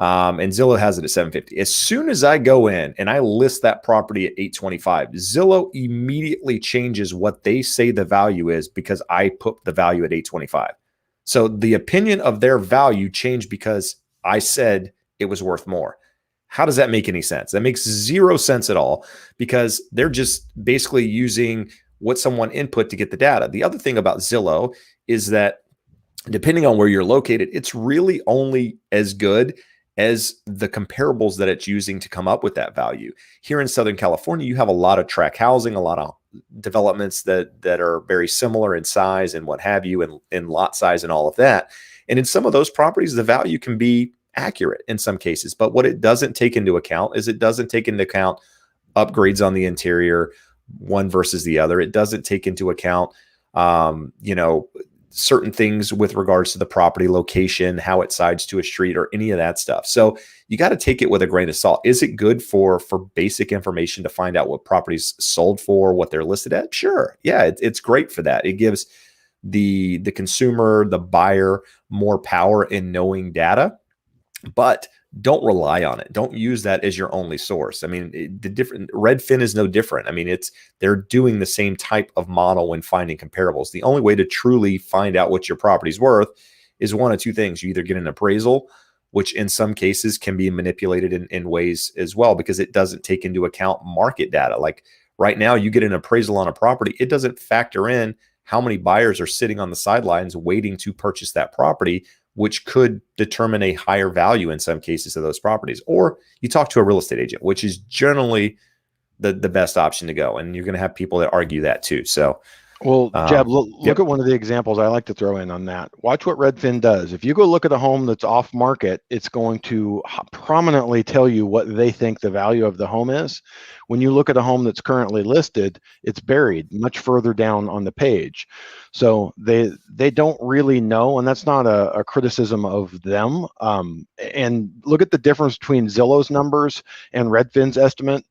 And Zillow has it at $750. As soon as I go in and I list that property at $825, Zillow immediately changes what they say the value is because I put the value at $825. So the opinion of their value changed because I said it was worth more. How does that make any sense? That makes zero sense at all because they're just basically using what someone input to get the data. The other thing about Zillow is that depending on where you're located, it's really only as good as the comparables that it's using to come up with that value. Here in Southern California, you have a lot of tract housing, a lot of developments that are very similar in size and what have you, and in lot size and all of that. And in some of those properties, the value can be accurate in some cases. But what it doesn't take into account is it doesn't take into account upgrades on the interior, one versus the other. It doesn't take into account, certain things with regards to the property location, how it sides to a street, or any of that stuff. So you got to take it with a grain of salt. Is it good for basic information to find out what properties sold for, what they're listed at? Sure. Yeah, it's great for that. It gives the consumer, the buyer, more power in knowing data, but don't rely on it. Don't use that as your only source. I mean, Redfin is no different. I mean, they're doing the same type of model when finding comparables. The only way to truly find out what your property's worth is one of two things. You either get an appraisal, which in some cases can be manipulated in ways as well, because it doesn't take into account market data. Like right now, you get an appraisal on a property. It doesn't factor in how many buyers are sitting on the sidelines waiting to purchase that property, which could determine a higher value in some cases of those properties. Or you talk to a real estate agent, which is generally the best option to go. And you're going to have people that argue that too. So, well, Jeb, look at one of the examples I like to throw in on that. Watch what Redfin does. If you go look at a home that's off market, it's going to prominently tell you what they think the value of the home is. When you look at a home that's currently listed, it's buried much further down on the page. So they don't really know, and that's not a criticism of them. And look at the difference between Zillow's numbers and Redfin's estimate.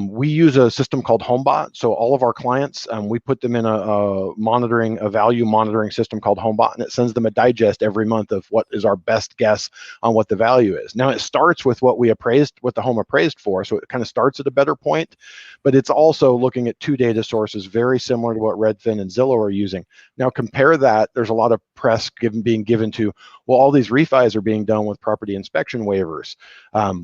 We use a system called HomeBot. So all of our clients, we put them in a value monitoring system called HomeBot, and it sends them a digest every month of what is our best guess on what the value is. Now it starts with what the home appraised for. So it kind of starts at a better point, but it's also looking at two data sources very similar to what Redfin and Zillow are using. Now compare that, there's a lot of press being given to, well, all these refis are being done with property inspection waivers,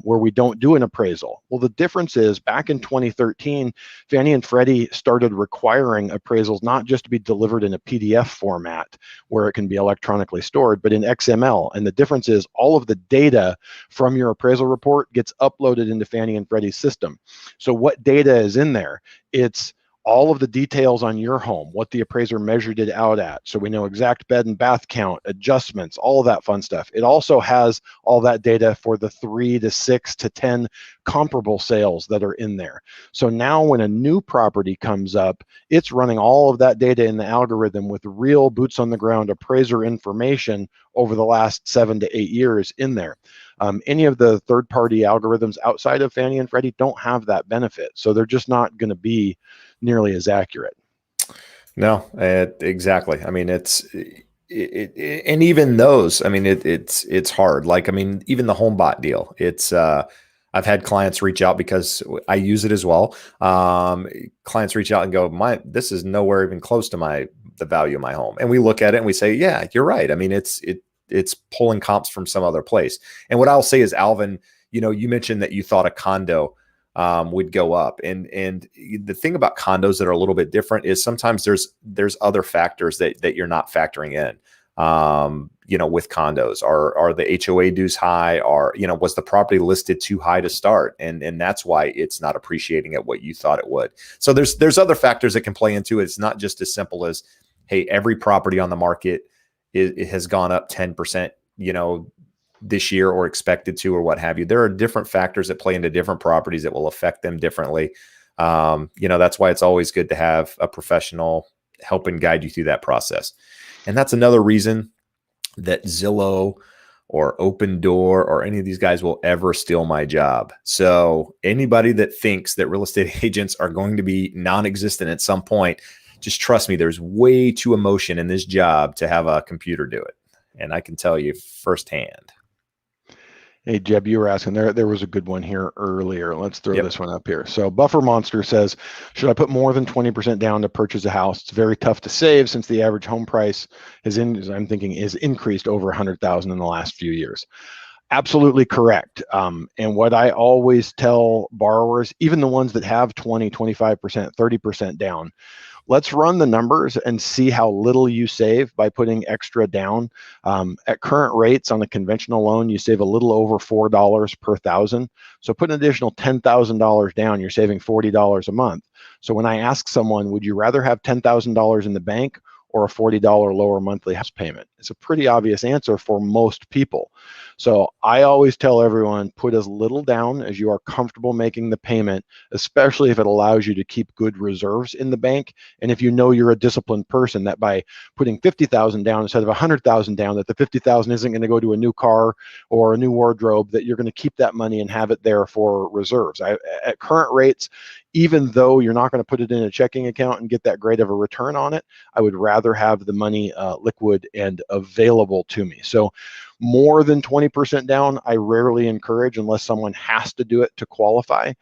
where we don't do an appraisal. Well, the difference is back in 2013, Fannie and Freddie started requiring appraisals not just to be delivered in a PDF format where it can be electronically stored, but in XML. And the difference is all of the data from your appraisal report gets uploaded into Fannie and Freddie's system. So what data is in there? It's all of the details on your home, what the appraiser measured it out at. So we know exact bed and bath count, adjustments, all of that fun stuff. It also has all that data for the 3 to 6 to 10 comparable sales that are in there. So now when a new property comes up, it's running all of that data in the algorithm with real boots on the ground appraiser information over the last 7 to 8 years in there. Any of the third-party algorithms outside of Fannie and Freddie don't have that benefit. So they're just not going to be nearly as accurate. No, exactly. I mean, and even those, I mean, it's hard. Like, I mean, even the HomeBot deal, I've had clients reach out because I use it as well. Clients reach out and go, this is nowhere even close to the value of my home. And we look at it and we say, yeah, you're right. I mean, it's pulling comps from some other place. And what I'll say is, Alvin, you mentioned that you thought a condo would go up. And the thing about condos that are a little bit different is sometimes there's other factors that you're not factoring in. With condos, are the HOA dues high? Was the property listed too high to start? And that's why it's not appreciating at what you thought it would. So there's other factors that can play into it. It's not just as simple as, hey, every property on the market it has gone up 10%, this year or expected to, or what have you. There are different factors that play into different properties that will affect them differently. That's why it's always good to have a professional help and guide you through that process. And that's another reason that Zillow or Open Door or any of these guys will ever steal my job. So anybody that thinks that real estate agents are going to be non-existent at some point, just trust me, there's way too emotion in this job to have a computer do it. And I can tell you firsthand. Hey, Jeb, you were asking, there was a good one here earlier. Let's throw this one up here. So Buffer Monster says, should I put more than 20% down to purchase a house? It's very tough to save since the average home price is increased over 100,000 in the last few years. Absolutely correct. And what I always tell borrowers, even the ones that have 20, 25%, 30% down, let's run the numbers and see how little you save by putting extra down. At current rates on a conventional loan, you save a little over $4 per thousand. So put an additional $10,000 down, you're saving $40 a month. So when I ask someone, would you rather have $10,000 in the bank or a $40 lower monthly house payment? It's a pretty obvious answer for most people. So I always tell everyone, put as little down as you are comfortable making the payment, especially if it allows you to keep good reserves in the bank. And if you know you're a disciplined person, that by putting 50,000 down instead of 100,000 down, that the 50,000 isn't going to go to a new car or a new wardrobe, that you're going to keep that money and have it there for reserves. At current rates, even though you're not going to put it in a checking account and get that great of a return on it, I would rather have the money liquid and available to me. So more than 20% down, I rarely encourage unless someone has to do it to qualify.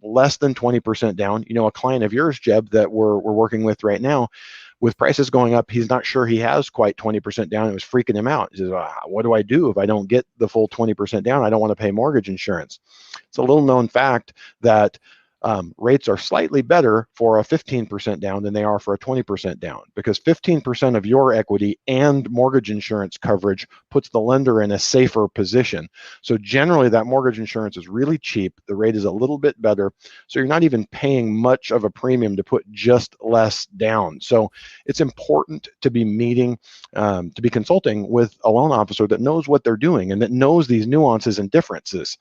Less than 20% down, a client of yours, Jeb, that we're working with right now, with prices going up, he's not sure he has quite 20% down. It was freaking him out. He says, what do I do if I don't get the full 20% down? I don't want to pay mortgage insurance. It's a little known fact that rates are slightly better for a 15% down than they are for a 20% down, because 15% of your equity and mortgage insurance coverage puts the lender in a safer position. So generally that mortgage insurance is really cheap. The rate is a little bit better. So you're not even paying much of a premium to put just less down. So it's important to be to be consulting with a loan officer that knows what they're doing and that knows these nuances and differences.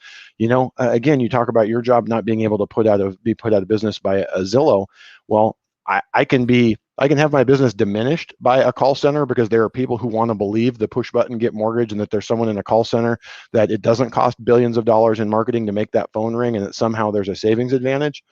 Again, you talk about your job not being able to be put out of business by a Zillow. Well, I can be I can have my business diminished by a call center because there are people who want to believe the push button get mortgage and that there's someone in a call center that it doesn't cost billions of dollars in marketing to make that phone ring and that somehow there's a savings advantage.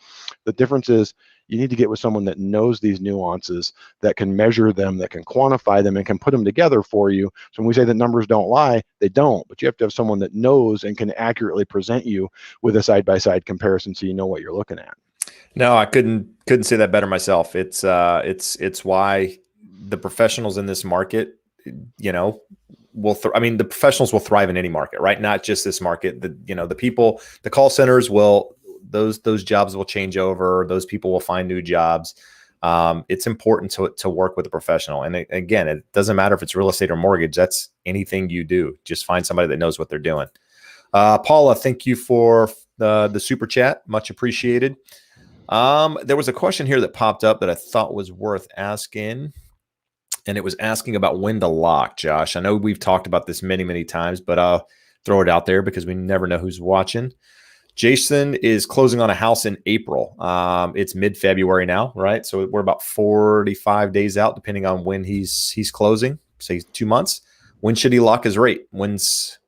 The difference is you need to get with someone that knows these nuances, that can measure them, that can quantify them, and can put them together for you. So when we say that numbers don't lie, they don't, but you have to have someone that knows and can accurately present you with a side-by-side comparison so you know what you're looking at. No, I couldn't say that better myself. It's why the professionals in this market, I mean, the professionals will thrive in any market, right? Not just this market. The people, the call centers will, those jobs will change over. Those people will find new jobs. It's important to work with a professional. And again, it doesn't matter if it's real estate or mortgage. That's anything you do. Just find somebody that knows what they're doing. Paula, thank you for the super chat. Much appreciated. There was a question here that popped up that I thought was worth asking, and it was asking about when to lock. Josh, I know we've talked about this many, many times, but I'll throw it out there because we never know who's watching. Jason is closing on a house in April. It's mid-February now, right? So we're about 45 days out, depending on when he's closing, say 2 months. When should he lock his rate? What's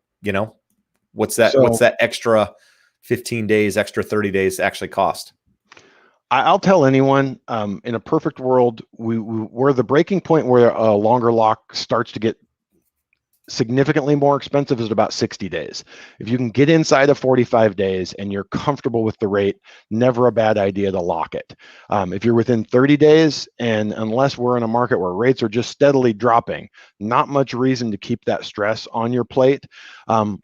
that extra 15 days, extra 30 days actually cost? I'll tell anyone, in a perfect world, we're the breaking point where a longer lock starts to get significantly more expensive is about 60 days. If you can get inside of 45 days and you're comfortable with the rate, never a bad idea to lock it. If you're within 30 days, and unless we're in a market where rates are just steadily dropping, not much reason to keep that stress on your plate.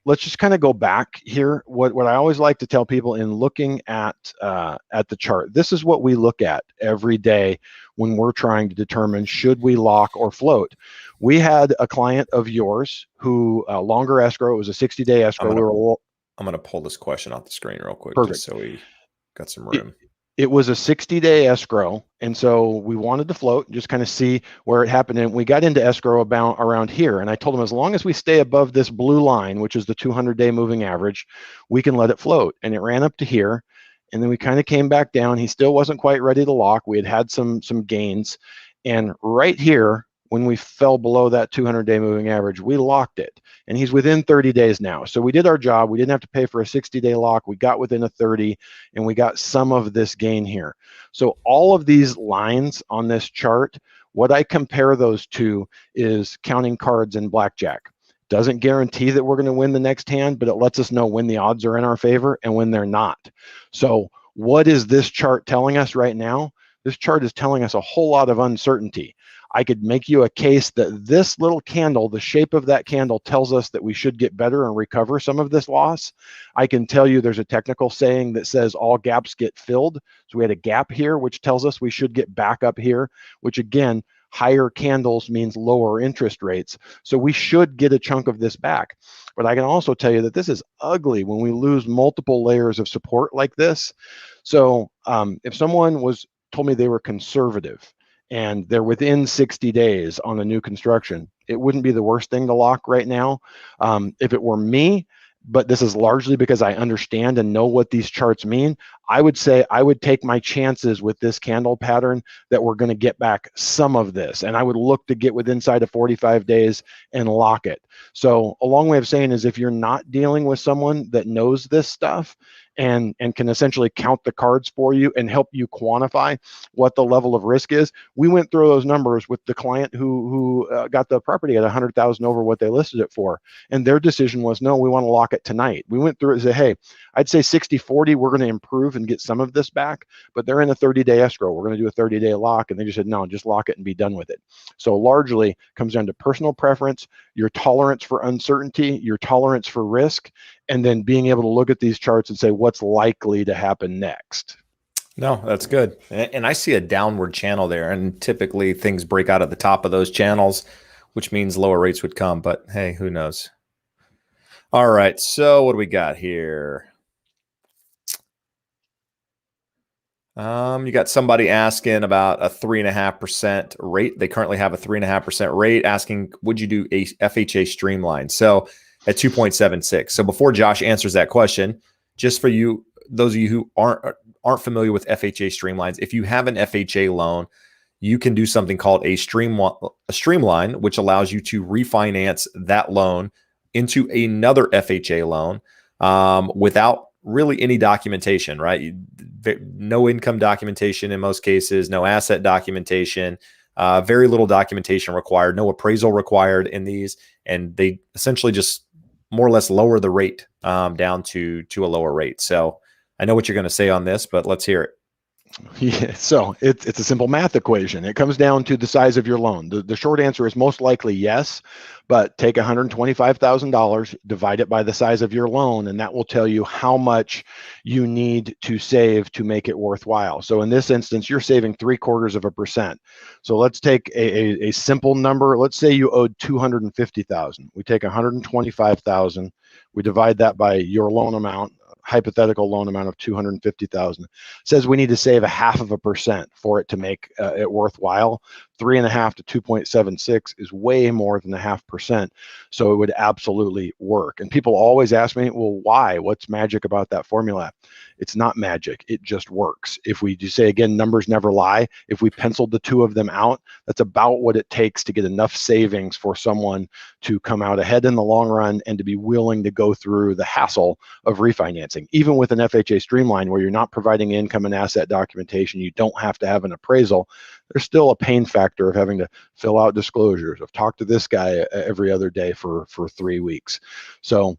Let's just kind of go back here. What I always like to tell people in looking at the chart, this is what we look at every day when we're trying to determine should we lock or float. We had a client of yours who longer escrow, it was a 60-day escrow. I'm going to pull this question off the screen real quick. Perfect. Just so we got some room. It was a 60-day escrow, and so we wanted to float, just kind of see where it happened. And we got into escrow about around here, and I told him as long as we stay above this blue line, which is the 200-day moving average, we can let it float. And it ran up to here, and then we kind of came back down. He still wasn't quite ready to lock. We had some gains, and right here, when we fell below that 200-day moving average, we locked it. And he's within 30 days now. So we did our job. We didn't have to pay for a 60-day lock. We got within a 30, and we got some of this gain here. So all of these lines on this chart, what I compare those to is counting cards in blackjack. Doesn't guarantee that we're going to win the next hand, but it lets us know when the odds are in our favor and when they're not. So what is this chart telling us right now? This chart is telling us a whole lot of uncertainty. I could make you a case that this little candle, the shape of that candle, tells us that we should get better and recover some of this loss. I can tell you there's a technical saying that says all gaps get filled. So we had a gap here, which tells us we should get back up here, which again, higher candles means lower interest rates. So we should get a chunk of this back. But I can also tell you that this is ugly when we lose multiple layers of support like this. So if someone told me they were conservative, and they're within 60 days on a new construction, it wouldn't be the worst thing to lock right now. If it were me, but this is largely because I understand and know what these charts mean, I would say I would take my chances with this candle pattern that we're going to get back some of this. And I would look to get within inside of 45 days and lock it. So a long way of saying is if you're not dealing with someone that knows this stuff and can essentially count the cards for you and help you quantify what the level of risk is. We went through those numbers with the client who got the property at 100,000 over what they listed it for. And their decision was, no, we want to lock it tonight. We went through it and said, hey, I'd say 60-40, we're going to improve and get some of this back, but they're in a 30-day escrow. We're going to do a 30-day lock. And they just said, no, just lock it and be done with it. So largely comes down to personal preference, your tolerance for uncertainty, your tolerance for risk, and then being able to look at these charts and say what's likely to happen next. No, that's good. And I see a downward channel there, and typically things break out at the top of those channels, which means lower rates would come, but hey, who knows? All right, so what do we got here? You got somebody asking about a 3.5% rate. They currently have a 3.5% rate, asking, would you do a FHA streamline? So at 2.76. So before Josh answers that question, just for you, those of you who aren't familiar with FHA streamlines, if you have an FHA loan, you can do something called a streamline, which allows you to refinance that loan into another FHA loan without really any documentation, right? No income documentation in most cases, no asset documentation, very little documentation required, no appraisal required in these. And they essentially just more or less lower the rate down to a lower rate. So I know what you're going to say on this, but let's hear it. Yeah, so it's a simple math equation. It comes down to the size of your loan. The short answer is most likely yes, but take $125,000, divide it by the size of your loan, and that will tell you how much you need to save to make it worthwhile. So in this instance, you're saving 0.75%. So let's take a simple number. Let's say you owed $250,000. We take $125,000, we divide that by your loan amount, hypothetical loan amount of $250,000, says we need to save 0.5% for it to make it worthwhile. 3.5 to 2.76 is way more than 0.5%. So it would absolutely work. And people always ask me, well, why? What's magic about that formula? It's not magic. It just works. If we do say, again, numbers never lie. If we penciled the two of them out, that's about what it takes to get enough savings for someone to come out ahead in the long run and to be willing to go through the hassle of refinancing. Even with an FHA streamline where you're not providing income and asset documentation, you don't have to have an appraisal, there's still a pain factor of having to fill out disclosures, of talk to this guy every other day for 3 weeks. So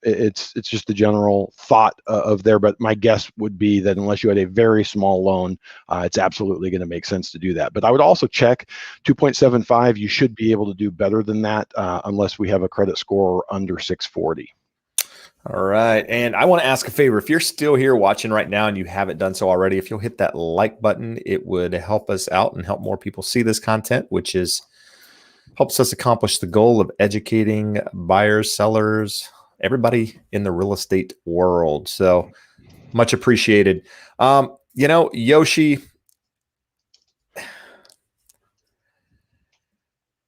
it's just the general thought of there, but my guess would be that unless you had a very small loan, it's absolutely going to make sense to do that. But I would also check 2.75. You should be able to do better than that unless we have a credit score under 640. All right. And I want to ask a favor. If you're still here watching right now and you haven't done so already, if you'll hit that like button, it would help us out and help more people see this content, which helps us accomplish the goal of educating buyers, sellers, everybody in the real estate world. So much appreciated. Yoshi,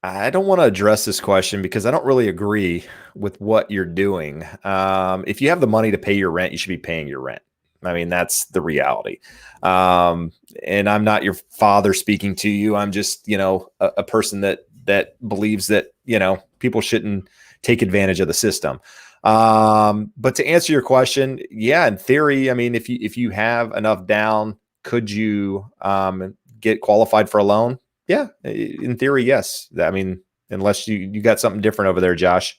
I don't want to address this question because I don't really agree with what you're doing. If you have the money to pay your rent, you should be paying your rent. I mean, that's the reality. And I'm not your father speaking to you. I'm just, a person that believes that, people shouldn't take advantage of the system. But to answer your question, yeah, in theory, I mean, if you have enough down, could you get qualified for a loan? Yeah, in theory, yes. I mean, unless you got something different over there, Josh.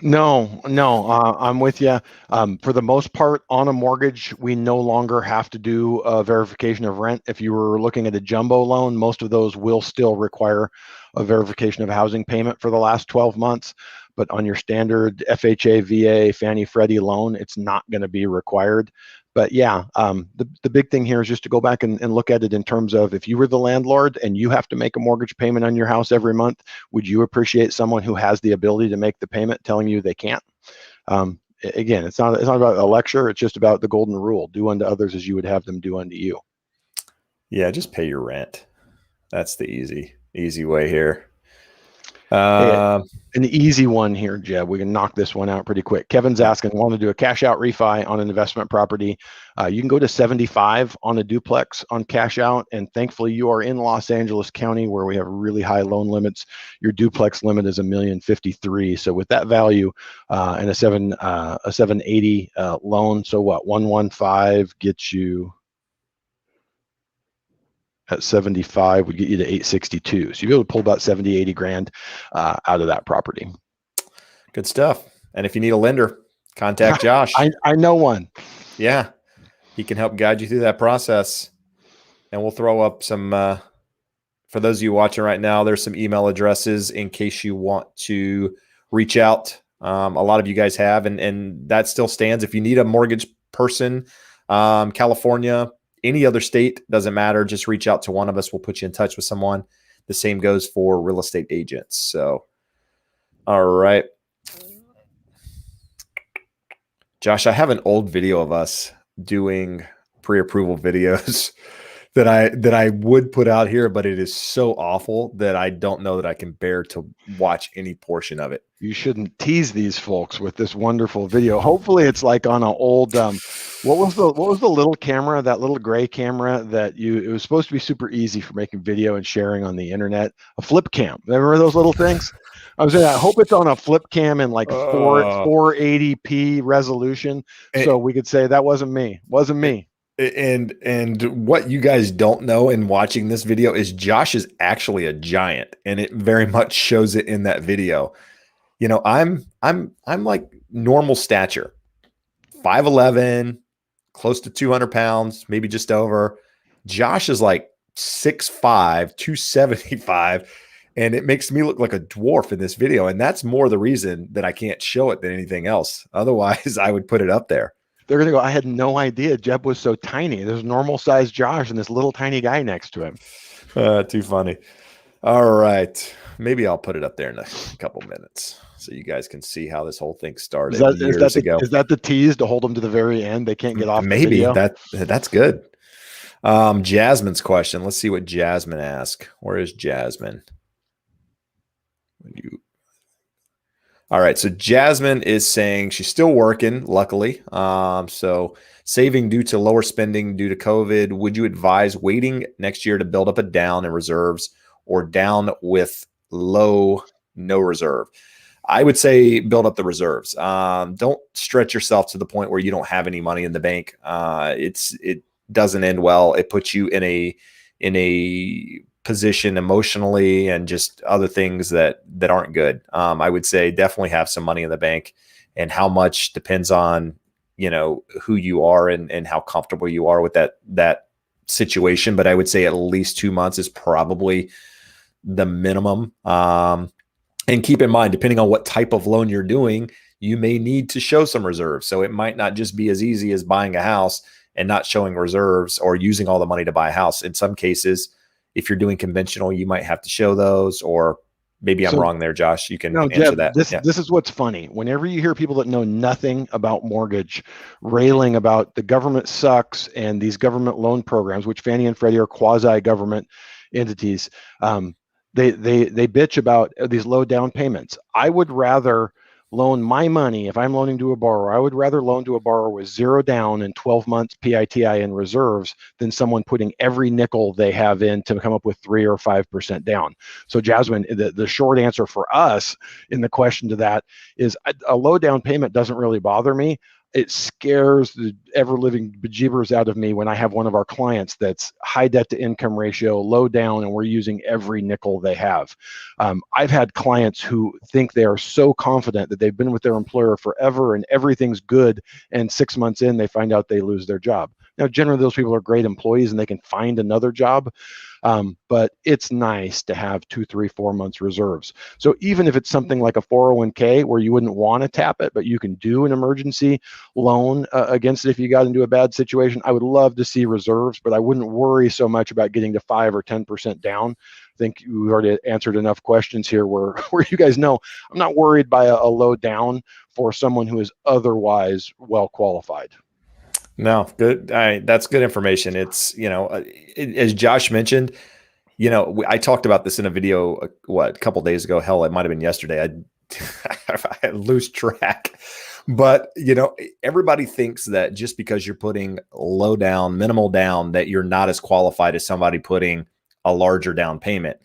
No, I'm with you. For the most part, on a mortgage, we no longer have to do a verification of rent. If you were looking at a jumbo loan, most of those will still require a verification of housing payment for the last 12 months. But on your standard FHA, VA, Fannie, Freddie loan, it's not going to be required. But yeah, the big thing here is just to go back and look at it in terms of if you were the landlord and you have to make a mortgage payment on your house every month, would you appreciate someone who has the ability to make the payment telling you they can't? Again, it's not about a lecture. It's just about the golden rule: do unto others as you would have them do unto you. Yeah, just pay your rent. That's the easy way here. An easy one here, Jeb. We can knock this one out pretty quick. Kevin's asking, want to do a cash out refi on an investment property. You can go to 75 on a duplex on cash out. And thankfully you are in Los Angeles County where we have really high loan limits. Your duplex limit is $1,053,000. So with that value and a 780 loan, so what, 115 gets you at 75 would get you to 862. So you'll be able to pull about 70, 80 grand out of that property. Good stuff. And if you need a lender, contact Josh. I know one. Yeah. He can help guide you through that process. And we'll throw up some, for those of you watching right now, there's some email addresses in case you want to reach out. A lot of you guys have, and that still stands. If you need a mortgage person, California, any other state, doesn't matter. Just reach out to one of us. We'll put you in touch with someone. The same goes for real estate agents. So, all right. Josh, I have an old video of us doing pre-approval videos that I would put out here, but it is so awful that I don't know that I can bear to watch any portion of it. You shouldn't tease these folks with this wonderful video. Hopefully it's like on an old what was the little camera, that little gray camera that it was supposed to be super easy for making video and sharing on the internet, a flip cam. Remember those little things? I hope it's on a flip cam in like 480p resolution, so we could say that wasn't me. Wasn't me. And what you guys don't know in watching this video is Josh is actually a giant, and it very much shows it in that video. You know, I'm like normal stature, 5'11", close to 200 pounds, maybe just over. Josh is like 6'5", 275, and it makes me look like a dwarf in this video. And that's more the reason that I can't show it than anything else. Otherwise, I would put it up there. They're going to go, I had no idea Jeb was so tiny. There's normal sized Josh and this little tiny guy next to him. Too funny. All right. Maybe I'll put it up there in a couple minutes so you guys can see how this whole thing started years ago. Is that the tease to hold them to the very end? They can't get off. Maybe that's good. Jasmine's question. Let's see what Jasmine asked. Where is Jasmine? All right. So Jasmine is saying she's still working, luckily. So saving due to lower spending due to COVID. Would you advise waiting next year to build up a down in reserves, or down with no reserve? I would say build up the reserves. Don't stretch yourself to the point where you don't have any money in the bank. It doesn't end well. It puts you in a position emotionally and just other things that aren't good. I would say definitely have some money in the bank, and how much depends on, who you are and how comfortable you are with that situation. But I would say at least 2 months is probably the minimum. And keep in mind, depending on what type of loan you're doing, you may need to show some reserves. So it might not just be as easy as buying a house and not showing reserves, or using all the money to buy a house. In some cases, if you're doing conventional, you might have to show those, or maybe I'm wrong there, Josh. You can answer Jeb, that. This is what's funny. Whenever you hear people that know nothing about mortgage railing about the government sucks and these government loan programs, which Fannie and Freddie are quasi-government entities, they bitch about these low down payments. I would rather loan my money, if I'm loaning to a borrower, I would rather loan to a borrower with 0 down and 12 months PITI in reserves than someone putting every nickel they have in to come up with 3 or 5% down. So Jasmine, the short answer for us in the question to that is a low down payment doesn't really bother me. It scares the ever-living bejeebers out of me when I have one of our clients that's high debt to income ratio, low down, and we're using every nickel they have. I've had clients who think they are so confident that they've been with their employer forever and everything's good, and 6 months in, they find out they lose their job. Now, generally, those people are great employees and they can find another job. But it's nice to have 2, 3, 4 months reserves. So even if it's something like a 401k where you wouldn't want to tap it, but you can do an emergency loan against it if you got into a bad situation, I would love to see reserves, but I wouldn't worry so much about getting to 5 or 10% down. I think we've already answered enough questions here where you guys know I'm not worried by a low down for someone who is otherwise well qualified. No, good. That's good information. It's, as Josh mentioned, I talked about this in a video, a couple days ago. Hell, it might've been yesterday. I lose track, but everybody thinks that just because you're putting low down, minimal down, that you're not as qualified as somebody putting a larger down payment.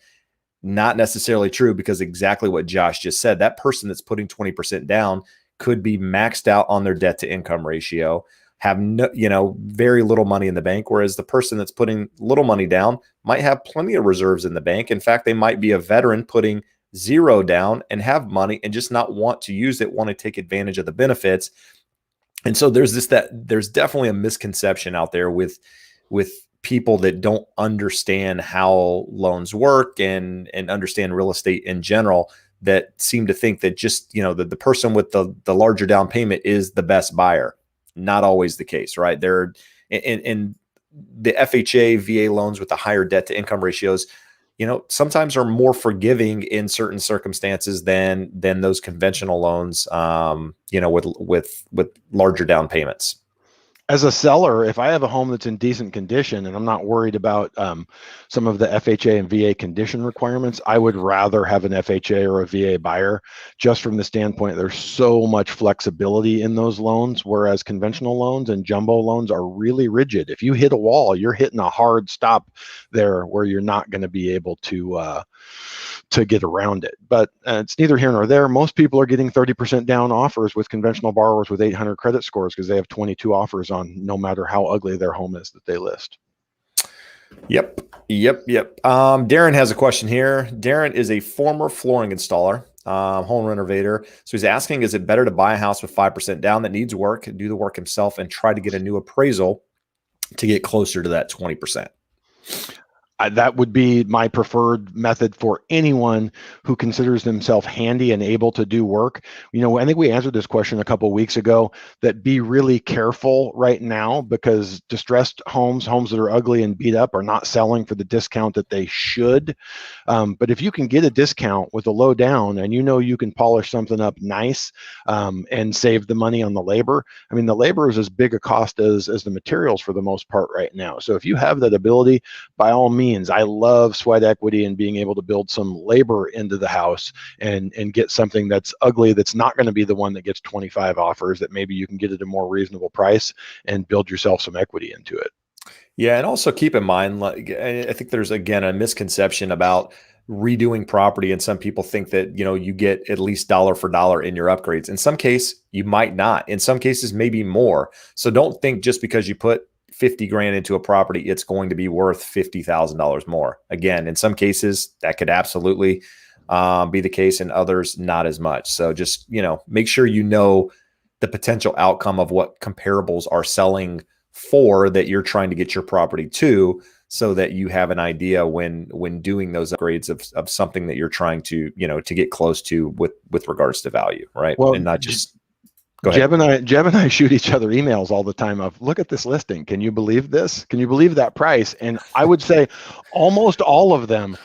Not necessarily true, because exactly what Josh just said, that person that's putting 20% down could be maxed out on their debt to income ratio, have very little money in the bank, whereas the person that's putting little money down might have plenty of reserves in the bank. In fact, they might be a veteran putting 0 down and have money and just not want to use it, want to take advantage of the benefits. And so there's definitely a misconception out there with people that don't understand how loans work and understand real estate in general, that seem to think that just, the person with the larger down payment is the best buyer. Not always the case, right? They're in the FHA, VA loans with the higher debt to income ratios, sometimes are more forgiving in certain circumstances than those conventional loans, with larger down payments. As a seller, if I have a home that's in decent condition and I'm not worried about some of the FHA and VA condition requirements, I would rather have an FHA or a VA buyer, just from the standpoint there's so much flexibility in those loans, whereas conventional loans and jumbo loans are really rigid. If you hit a wall, you're hitting a hard stop there where you're not going to be able to get around it. But it's neither here nor there. Most people are getting 30% down offers with conventional borrowers with 800 credit scores because they have 22 offers on no matter how ugly their home is that they list. Yep. Darren has a question here. Darren is a former flooring installer, home renovator. So he's asking, is it better to buy a house with 5% down that needs work, do the work himself, and try to get a new appraisal to get closer to that 20%? That would be my preferred method for anyone who considers themselves handy and able to do work. I think we answered this question a couple of weeks ago, that be really careful right now, because distressed homes that are ugly and beat up, are not selling for the discount that they should. But if you can get a discount with a low down and you can polish something up nice and save the money on the labor. I mean, the labor is as big a cost as the materials for the most part right now. So if you have that ability, by all means, I love sweat equity and being able to build some labor into the house and get something that's ugly, that's not going to be the one that gets 25 offers, that maybe you can get at a more reasonable price and build yourself some equity into it. Yeah, and also keep in mind, like, I think there's again a misconception about redoing property, and some people think that you get at least dollar for dollar in your upgrades. In some case, you might not. In some cases, maybe more. So don't think just because you put 50 grand into a property, it's going to be worth $50,000 more. Again, in some cases, that could absolutely be the case, and others not as much. So just make sure the potential outcome of what comparables are selling for that you're trying to get your property to, so that you have an idea when doing those upgrades of something that you're trying to to get close to with regards to value, right? Well, and not just go ahead. Jeb and I shoot each other emails all the time of, look at this listing. Can you believe this? Can you believe that price? And I would say almost all of them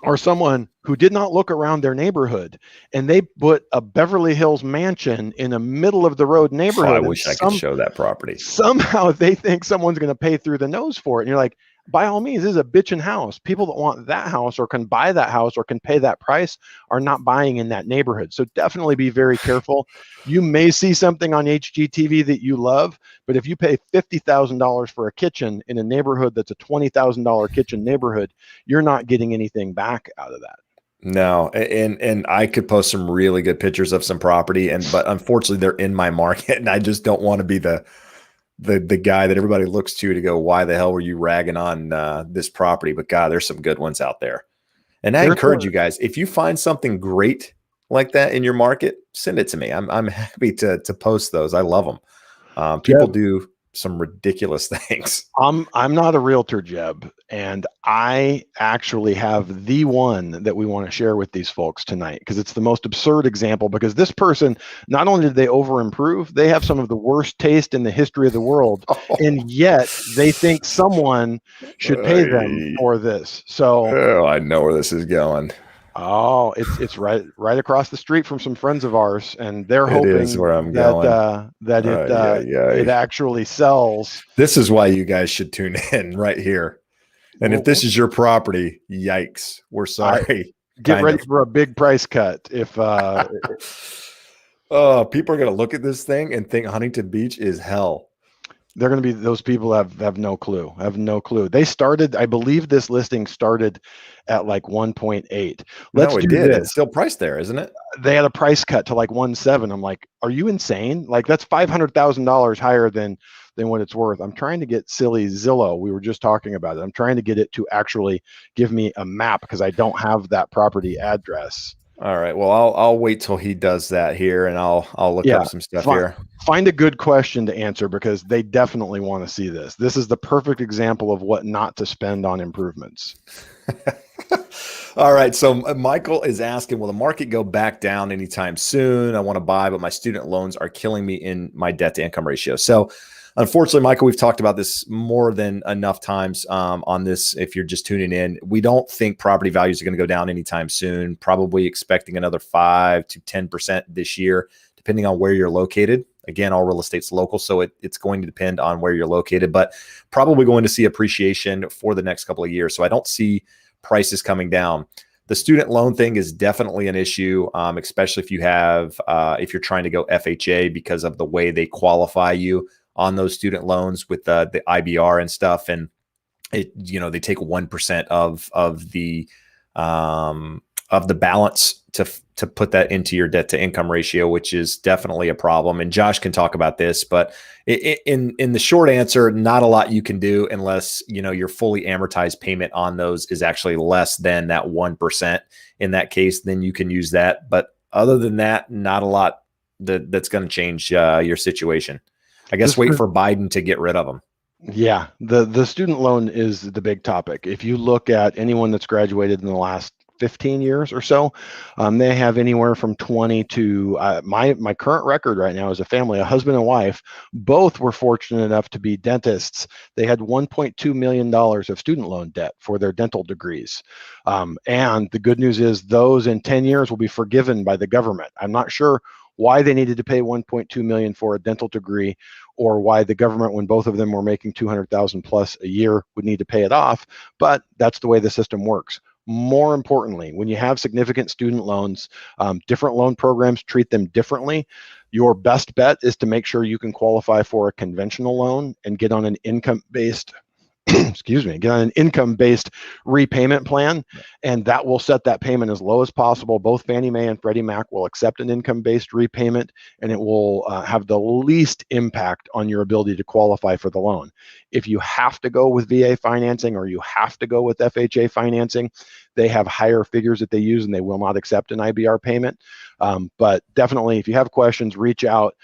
are someone who did not look around their neighborhood, and they put a Beverly Hills mansion in a middle of the road neighborhood. I wish I could show that property. Somehow they think someone's going to pay through the nose for it. And you're like, by all means, this is a bitchin' house. People that want that house or can buy that house or can pay that price are not buying in that neighborhood. So definitely be very careful. You may see something on HGTV that you love, but if you pay $50,000 for a kitchen in a neighborhood that's a $20,000 kitchen neighborhood, you're not getting anything back out of that. No, and I could post some really good pictures of some property, but unfortunately they're in my market, and I just don't want to be the guy that everybody looks to go, why the hell were you ragging on this property? But God, there's some good ones out there. And I encourage you guys, if you find something great like that in your market, send it to me. I'm happy to post those. I love them. People do some ridiculous things. I'm not a realtor, Jeb, and I actually have the one that we want to share with these folks tonight, because it's the most absurd example. Because this person, not only did they over improve, they have some of the worst taste in the history of the world, and yet they think someone should pay them for this. So I know where this is going. Oh, it's right across the street from some friends of ours, and they're hoping it actually sells. This is why you guys should tune in right here. And if this is your property, yikes, we're sorry. Get ready for a big price cut. If people are going to look at this thing and think Huntington Beach is hell. They're going to be, those people have no clue. They started, I believe this listing started at like 1.8. No, it did. It's still priced there, isn't it? They had a price cut to like 1.7. I'm like, are you insane? Like, that's $500,000 higher than what it's worth. I'm trying to get silly Zillow. We were just talking about it. I'm trying to get it to actually give me a map, because I don't have that property address. All right. Well, I'll wait till he does that here, and I'll look up some stuff here. Find a good question to answer, because they definitely want to see this. This is the perfect example of what not to spend on improvements. All right. So Michael is asking, will the market go back down anytime soon? I want to buy, but my student loans are killing me in my debt to income ratio. So unfortunately, Michael, we've talked about this more than enough times on this. If you're just tuning in, we don't think property values are going to go down anytime soon, probably expecting another 5 to 10% this year, depending on where you're located. Again, all real estate's local, so it's going to depend on where you're located, but probably going to see appreciation for the next couple of years. So I don't see prices coming down. The student loan thing is definitely an issue, especially if you're trying to go FHA because of the way they qualify you on those student loans with the IBR and stuff. And they take 1% of the balance to put that into your debt to income ratio, which is definitely a problem. And Josh can talk about this, but in the short answer, not a lot you can do unless, your fully amortized payment on those is actually less than that 1%. In that case, then you can use that. But other than that, not a lot that's going to change your situation. I guess wait for Biden to get rid of them. Yeah, the student loan is the big topic. If you look at anyone that's graduated in the last 15 years or so, they have anywhere from 20 to my current record right now as a family, a husband and wife, both were fortunate enough to be dentists. They had $1.2 million of student loan debt for their dental degrees. And the good news is those in 10 years will be forgiven by the government. I'm not sure why they needed to pay 1.2 million for a dental degree, or why the government, when both of them were making 200,000 plus a year, would need to pay it off. But that's the way the system works. More importantly, when you have significant student loans, different loan programs treat them differently. Your best bet is to make sure you can qualify for a conventional loan and get on an income-based get on an income-based repayment plan, and that will set that payment as low as possible. Both Fannie Mae and Freddie Mac will accept an income-based repayment, and it will have the least impact on your ability to qualify for the loan. If you have to go with VA financing or you have to go with FHA financing, they have higher figures that they use, and they will not accept an IBR payment. But definitely, if you have questions, reach out.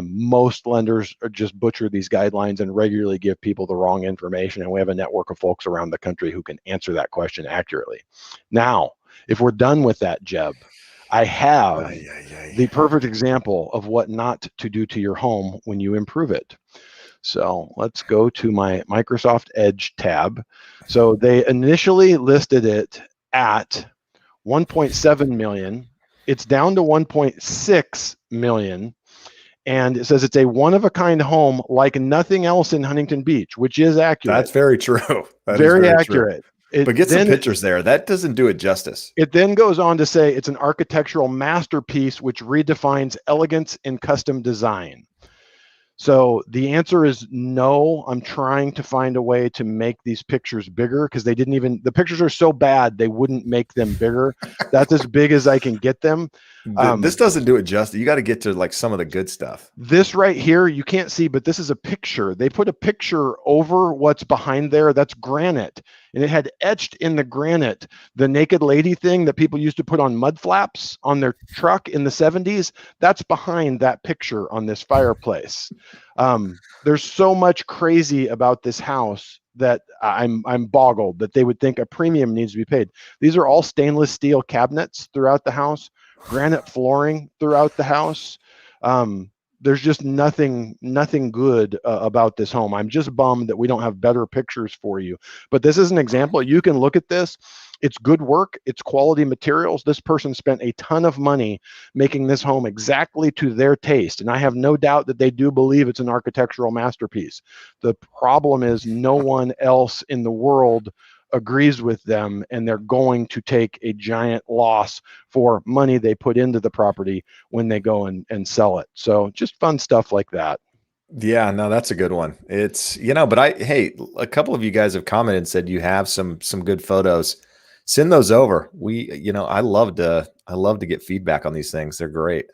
Most lenders just butcher these guidelines and regularly give people the wrong information, and we have a network of folks around the country who can answer that question accurately. Now, if we're done with that, Jeb, I have the perfect example of what not to do to your home when you improve it. So let's go to my Microsoft Edge tab. So they initially listed it at 1.7 million. It's down to 1.6 million. And it says it's a one-of-a-kind home like nothing else in Huntington Beach, which is accurate. That's very true. Very accurate. But get some pictures there. That doesn't do it justice. It then goes on to say it's an architectural masterpiece which redefines elegance in custom design. So the answer is no. I'm trying to find a way to make these pictures bigger because the pictures are so bad, they wouldn't make them bigger. That's as big as I can get them. This doesn't do it justice. You got to get to like some of the good stuff. This right here, you can't see, but this is a picture. They put a picture over what's behind there. That's granite. And it had etched in the granite the naked lady thing that people used to put on mud flaps on their truck in the 70s. That's behind that picture on this fireplace. There's so much crazy about this house that I'm boggled that they would think a premium needs to be paid. These are all stainless steel cabinets throughout the house, granite flooring throughout the house. There's just nothing good about this home. I'm just bummed that we don't have better pictures for you. But this is an example. You can look at this. It's good work. It's quality materials. This person spent a ton of money making this home exactly to their taste. And I have no doubt that they do believe it's an architectural masterpiece. The problem is no one else in the world agrees with them, and they're going to take a giant loss for money they put into the property when they go and sell it. So just fun stuff like that. Yeah, no, that's a good one. It's, but hey, a couple of you guys have commented and said you have some good photos. Send those over. I love to get feedback on these things. They're great.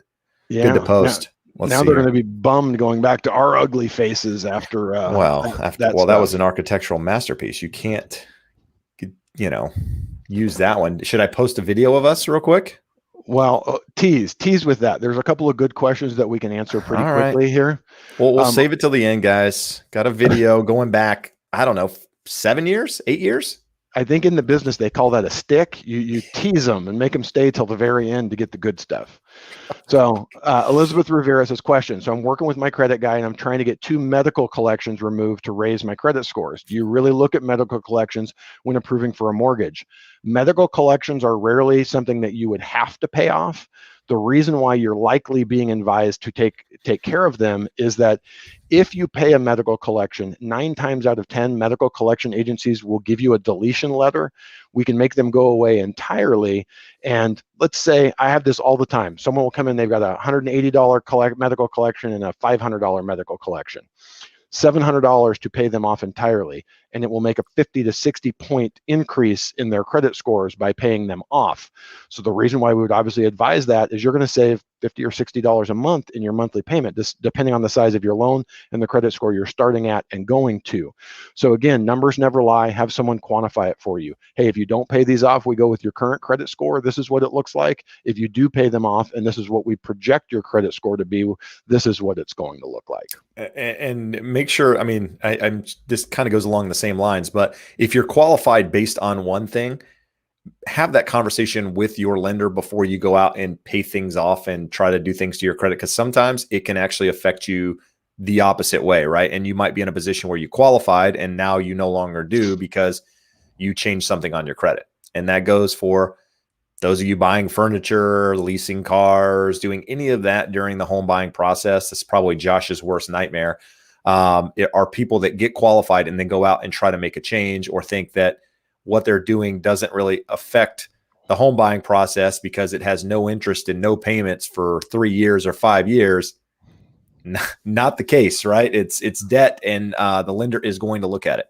Yeah. Good to post. Now they're going to be bummed going back to our ugly faces after. That was an architectural masterpiece. You can't, use that one. Should I post a video of us real quick? Well, tease with that. There's a couple of good questions that we can answer pretty quickly here. Well, we'll save it till the end, guys. Got a video going back, I don't know, 7 years, 8 years? I think in the business, they call that a stick. You tease them and make them stay till the very end to get the good stuff. So Elizabeth Rivera says, question. So I'm working with my credit guy and I'm trying to get 2 medical collections removed to raise my credit scores. Do you really look at medical collections when approving for a mortgage? Medical collections are rarely something that you would have to pay off. The reason why you're likely being advised to take care of them is that if you pay a medical collection, 9 times out of 10, medical collection agencies will give you a deletion letter. We can make them go away entirely. And let's say I have this all the time. Someone will come in, they've got a $180 medical collection and a $500 medical collection. $700 to pay them off entirely, and it will make a 50 to 60 point increase in their credit scores by paying them off. So the reason why we would obviously advise that is you're going to save $50 or $60 a month in your monthly payment, just depending on the size of your loan and the credit score you're starting at and going to. So again, numbers never lie. Have someone quantify it for you. Hey, if you don't pay these off, we go with your current credit score. This is what it looks like. If you do pay them off, and this is what we project your credit score to be, this is what it's going to look like. And make sure, I mean, I'm this kind of goes along the same lines, but if you're qualified based on one thing, have that conversation with your lender before you go out and pay things off and try to do things to your credit, because sometimes it can actually affect you the opposite way, right? And you might be in a position where you qualified and now you no longer do because you changed something on your credit. And that goes for those of you buying furniture, leasing cars, doing any of that during the home buying process. That's probably Josh's worst nightmare. It are people that get qualified and then go out and try to make a change or think that what they're doing doesn't really affect the home buying process because it has no interest and no payments for 3 years or 5 years. Not the case, right? It's debt, and the lender is going to look at it.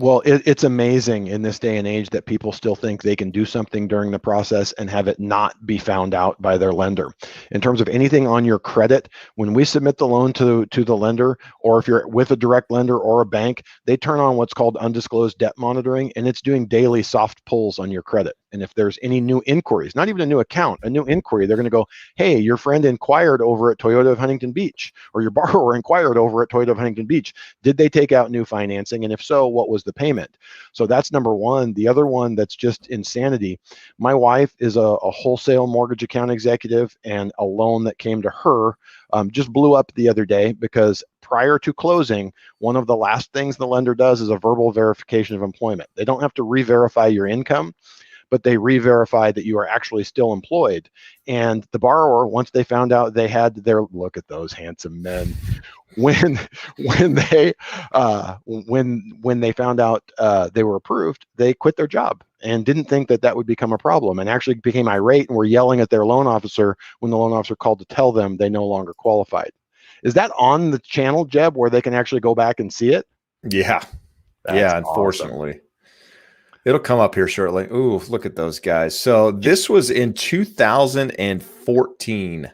Well, it's amazing in this day and age that people still think they can do something during the process and have it not be found out by their lender. In terms of anything on your credit, when we submit the loan to the lender, or if you're with a direct lender or a bank, they turn on what's called undisclosed debt monitoring, and it's doing daily soft pulls on your credit. And if there's any new inquiries, not even a new account, a new inquiry, they're going to go, hey, your friend inquired over at Toyota of Huntington Beach, or your borrower inquired over at Toyota of Huntington Beach. Did they take out new financing? And if so, what was the payment? So that's number one. The other one that's just insanity. My wife is a wholesale mortgage account executive, and a loan that came to her just blew up the other day because prior to closing, one of the last things the lender does is a verbal verification of employment. They don't have to re-verify your income, but they re-verify that you are actually still employed. And the borrower, once they found out they had their, look at those handsome men, when they found out they were approved, they quit their job and didn't think that would become a problem, and actually became irate and were yelling at their loan officer when the loan officer called to tell them they no longer qualified. Is that on the channel, Jeb, where they can actually go back and see it? Yeah. That's Unfortunately. awesome. It'll come up here shortly. Ooh, look at those guys. So this was in 2014.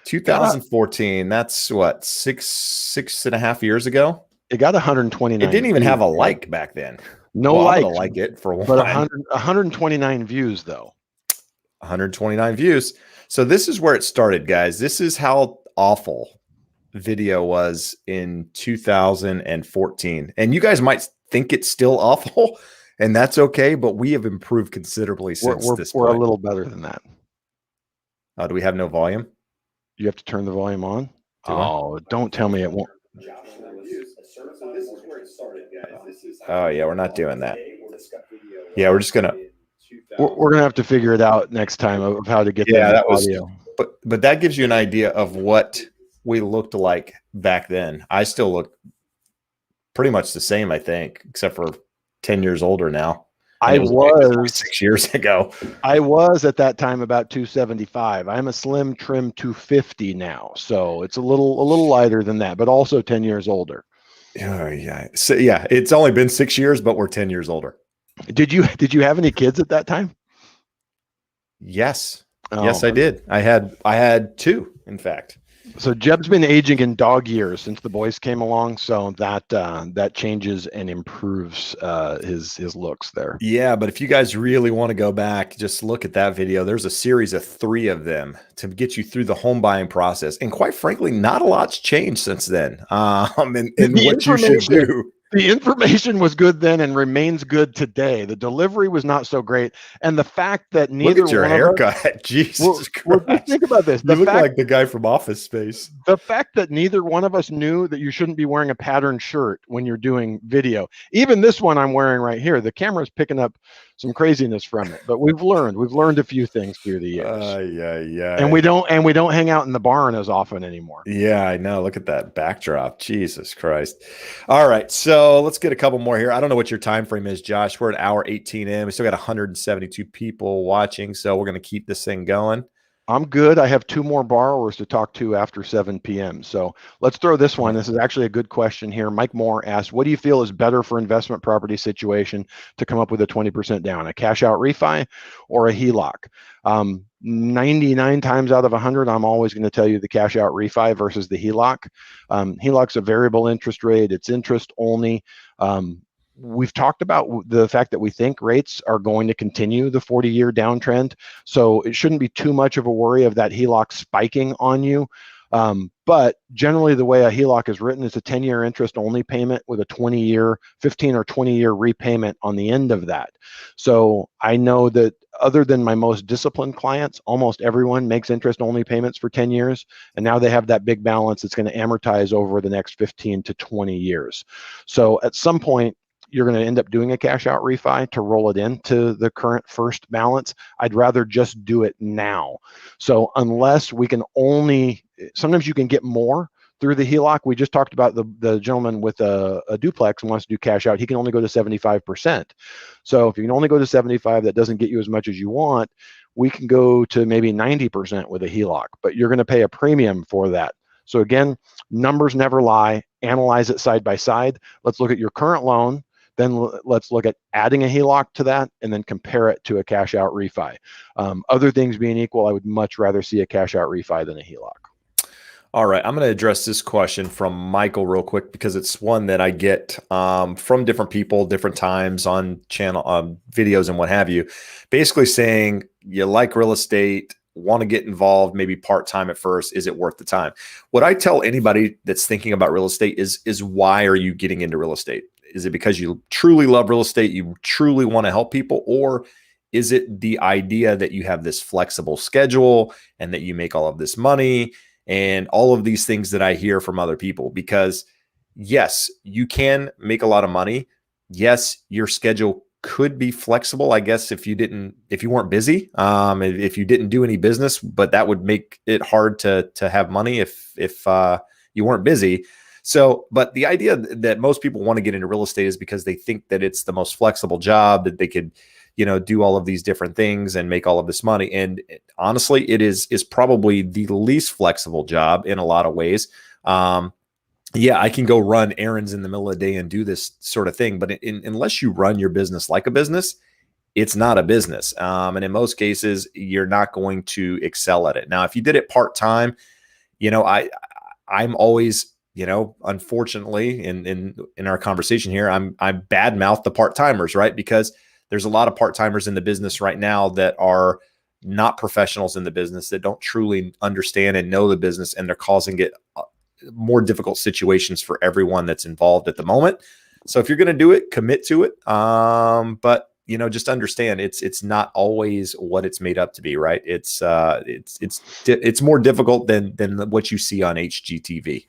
2014. That's what, six and a half years ago? It got 129. It didn't even have a like back then. No well, likes. I'm gonna like it for one. But 129 views, though. 129 views. So this is where it started, guys. This is how awful video was in 2014. And you guys might think it's still awful, and that's okay, but we have improved considerably since this point. We're a little better than that. Do we have no volume? You have to turn the volume on? Don't tell me it won't. Oh, yeah, we're not doing that. Yeah, we're just going to. We're going to have to figure it out next time of how to get that audio. But that gives you an idea of what we looked like back then. I still look pretty much the same, I think, except for 10 years older now. I was 6 years ago. I was at that time about 275. I'm a slim trim 250 now, so it's a little lighter than that, but also 10 years older. Oh yeah. So yeah, it's only been 6 years, but we're 10 years older. Did you have any kids at that time? Yes. Yes, I did. I had 2, in fact. So Jeb's been aging in dog years since the boys came along, so that changes and improves his looks there. Yeah, but if you guys really want to go back, just look at that video. There's a series of 3 of them to get you through the home buying process, and quite frankly, not a lot's changed since then. And what you should do. The information was good then and remains good today. The delivery was not so great. And the fact that Look neither at your one of us, haircut. Jesus well, just Christ. think about this. You look like the guy from Office Space. The fact that neither one of us knew that you shouldn't be wearing a patterned shirt when you're doing video. Even this one I'm wearing right here, the camera's picking up some craziness from it. But we've learned a few things through the years. Yeah. And we don't hang out in the barn as often anymore. Yeah, I know. Look at that backdrop. Jesus Christ. All right. So let's get a couple more here. I don't know what your time frame is, Josh. We're at hour 18 in. We still got 172 people watching. So we're going to keep this thing going. I'm good. I have 2 more borrowers to talk to after 7 p.m. So let's throw this one. This is actually a good question here. Mike Moore asked, what do you feel is better for investment property situation to come up with a 20% down, a cash out refi or a HELOC? 99 times out of 100, I'm always going to tell you the cash out refi versus the HELOC. HELOC's a variable interest rate. It's interest only. We've talked about the fact that we think rates are going to continue the 40-year downtrend. So it shouldn't be too much of a worry of that HELOC spiking on you. But generally the way a HELOC is written is a 10-year interest only payment with a 20-year, 15 or 20-year repayment on the end of that. So I know that other than my most disciplined clients, almost everyone makes interest only payments for 10 years. And now they have that big balance that's going to amortize over the next 15 to 20 years. So at some point, you're going to end up doing a cash out refi to roll it into the current first balance. I'd rather just do it now. So unless we can sometimes you can get more through the HELOC. We just talked about the gentleman with a duplex and wants to do cash out. He can only go to 75%. So if you can only go to 75, that doesn't get you as much as you want. We can go to maybe 90% with a HELOC, but you're going to pay a premium for that. So again, numbers never lie. Analyze it side by side. Let's look at your current loan. Then let's look at adding a HELOC to that and then compare it to a cash out refi. Other things being equal, I would much rather see a cash out refi than a HELOC. All right, I'm going to address this question from Michael real quick because it's one that I get from different people, different times on channel videos and what have you. Basically saying you like real estate, want to get involved, maybe part-time at first. Is it worth the time? What I tell anybody that's thinking about real estate is why are you getting into real estate? Is it because you truly love real estate, you truly want to help people, or is it the idea that you have this flexible schedule and that you make all of this money and all of these things that I hear from other people? Because yes, you can make a lot of money. Yes, your schedule could be flexible, I guess, if you weren't busy, if you didn't do any business, but that would make it hard to have money if you weren't busy. So, but the idea that most people want to get into real estate is because they think that it's the most flexible job, that they could, do all of these different things and make all of this money. And honestly, it is probably the least flexible job in a lot of ways. Yeah, I can go run errands in the middle of the day and do this sort of thing, but unless you run your business like a business, it's not a business. And in most cases, you're not going to excel at it. Now, if you did it part-time, I'm always, unfortunately in our conversation here, I badmouth the part-timers, right? Because there's a lot of part-timers in the business right now that are not professionals in the business, that don't truly understand and know the business, and they're causing it more difficult situations for everyone that's involved at the moment. So if you're going to do it, commit to it. But just understand it's not always what it's made up to be, right? It's more difficult than what you see on HGTV.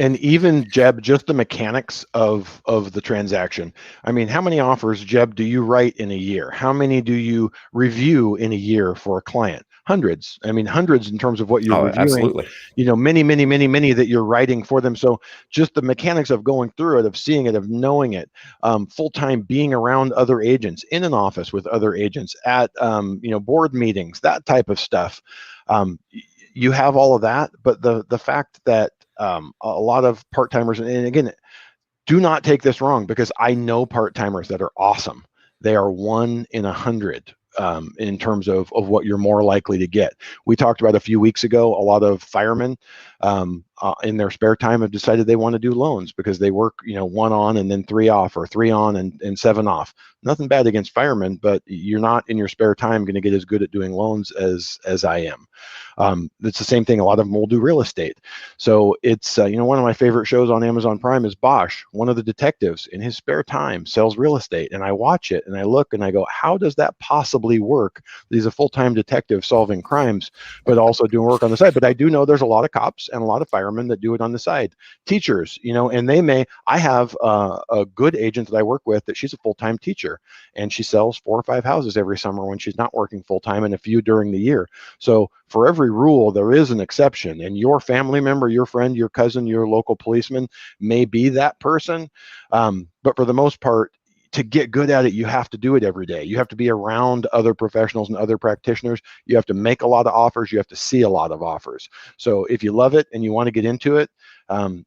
And even, Jeb, just the mechanics of the transaction. I mean, how many offers, Jeb, do you write in a year? How many do you review in a year for a client? Hundreds. I mean, hundreds in terms of what you're reviewing. Absolutely. Many that you're writing for them. So just the mechanics of going through it, of seeing it, of knowing it, full-time being around other agents, in an office with other agents, at board meetings, that type of stuff. You have all of that, but the fact that a lot of part-timers, and again, do not take this wrong, because I know part-timers that are awesome. They are 1 in 100 in terms of what you're more likely to get. We talked about a few weeks ago, a lot of firemen in their spare time have decided they want to do loans because they work, 1 on and then 3 off, or 3 on and 7 off. Nothing bad against firemen, but you're not in your spare time going to get as good at doing loans as I am. It's the same thing. A lot of them will do real estate. So it's, one of my favorite shows on Amazon Prime is Bosch. One of the detectives in his spare time sells real estate. And I watch it and I look and I go, how does that possibly work? He's a full-time detective solving crimes, but also doing work on the side. But I do know there's a lot of cops and a lot of firemen that do it on the side. Teachers, and I have a good agent that I work with that she's a full-time teacher, and she sells 4 or 5 houses every summer when she's not working full-time, and a few during the year. So for every rule, there is an exception, and your family member, your friend, your cousin, your local policeman may be that person. But for the most part, to get good at it, you have to do it every day. You have to be around other professionals and other practitioners. You have to make a lot of offers. You have to see a lot of offers. So if you love it and you want to get into it,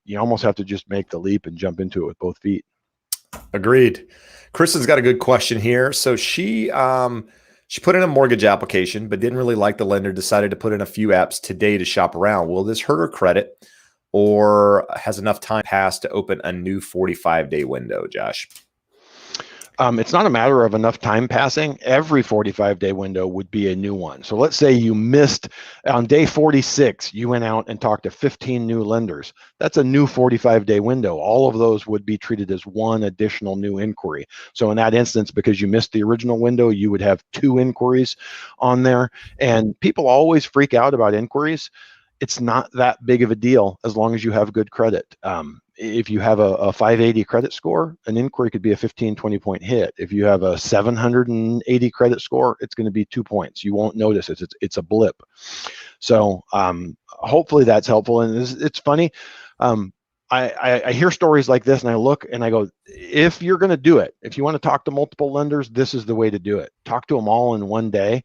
you almost have to just make the leap and jump into it with both feet. Agreed. Kristen's got a good question here. So she put in a mortgage application, but didn't really like the lender, decided to put in a few apps today to shop around. Will this hurt her credit, or has enough time passed to open a new 45-day window, Josh? It's not a matter of enough time passing. Every 45-day window would be a new one. So let's say you missed on day 46, you went out and talked to 15 new lenders. That's a new 45-day window. All of those would be treated as one additional new inquiry. So in that instance, because you missed the original window, you would have 2 inquiries on there. And people always freak out about inquiries. It's not that big of a deal as long as you have good credit. If you have a 580 credit score, an inquiry could be a 15, 20-point hit. If you have a 780 credit score, it's going to be 2 points. You won't notice it. It's a blip. So hopefully that's helpful. And it's funny. I hear stories like this and I look and I go, if you're going to do it, if you want to talk to multiple lenders, this is the way to do it. Talk to them all in one day.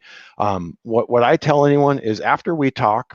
What I tell anyone is, after we talk,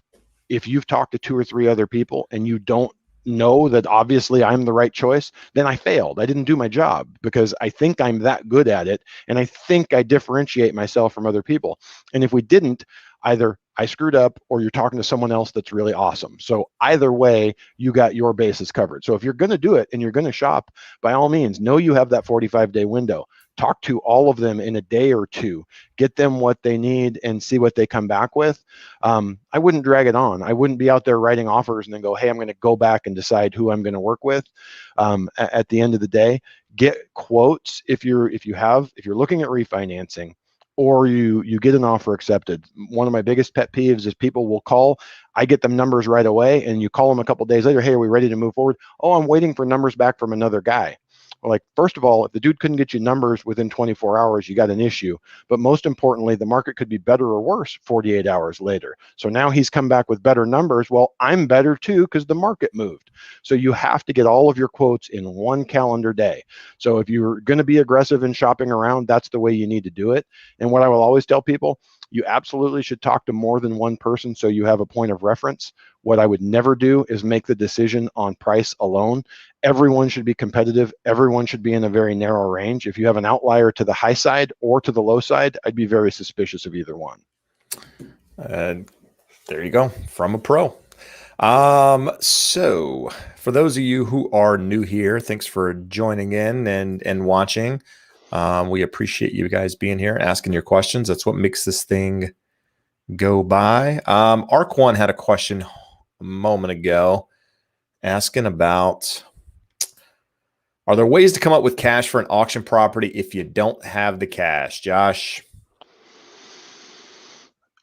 if you've talked to 2 or 3 other people and you don't know that obviously I'm the right choice, then I failed. I didn't do my job, because I think I'm that good at it. And I think I differentiate myself from other people. And if we didn't, either I screwed up or you're talking to someone else that's really awesome. So either way, you got your bases covered. So if you're going to do it and you're going to shop, by all means, know you have that 45-day window. Talk to all of them in a day or 2, get them what they need and see what they come back with. I wouldn't drag it on. I wouldn't be out there writing offers and then go, hey, I'm going to go back and decide who I'm going to work with. At the end of the day, get quotes if you're looking at refinancing, or you get an offer accepted. One of my biggest pet peeves is people will call, I get them numbers right away, and you call them a couple days later, hey, are we ready to move forward? Oh, I'm waiting for numbers back from another guy. Like, first of all, if the dude couldn't get you numbers within 24 hours, you got an issue. But most importantly, the market could be better or worse 48 hours later. So now he's come back with better numbers. Well, I'm better too, because the market moved. So you have to get all of your quotes in one calendar day. So if you're going to be aggressive in shopping around, that's the way you need to do it. And what I will always tell people, you absolutely should talk to more than one person so you have a point of reference. What I would never do is make the decision on price alone. Everyone should be competitive. Everyone should be in a very narrow range. If you have an outlier to the high side or to the low side, I'd be very suspicious of either one. There you go, from a pro. So for those of you who are new here, thanks for joining in and watching. We appreciate you guys being here, asking your questions. That's what makes this thing go by. Arc One had a question a moment ago asking about, are there ways to come up with cash for an auction property if you don't have the cash? Josh?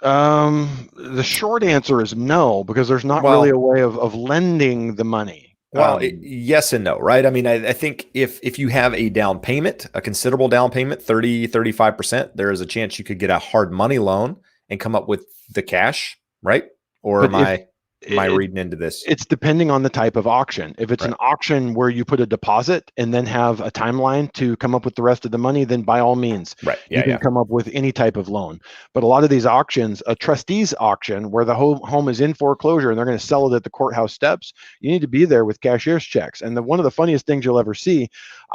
The short answer is no, because there's not really a way of lending the money. Well, yes and no, right? I mean, I think if you have a down payment, a considerable down payment, 30, 35%, there is a chance you could get a hard money loan and come up with the cash, right? Or am I reading into this? It's depending on the type of auction. If it's an auction where you put a deposit and then have a timeline to come up with the rest of the money, then by all means, you can come up with any type of loan. But a lot of these auctions, a trustee's auction where the home is in foreclosure and they're going to sell it at the courthouse steps, you need to be there with cashier's checks. And one of the funniest things you'll ever see,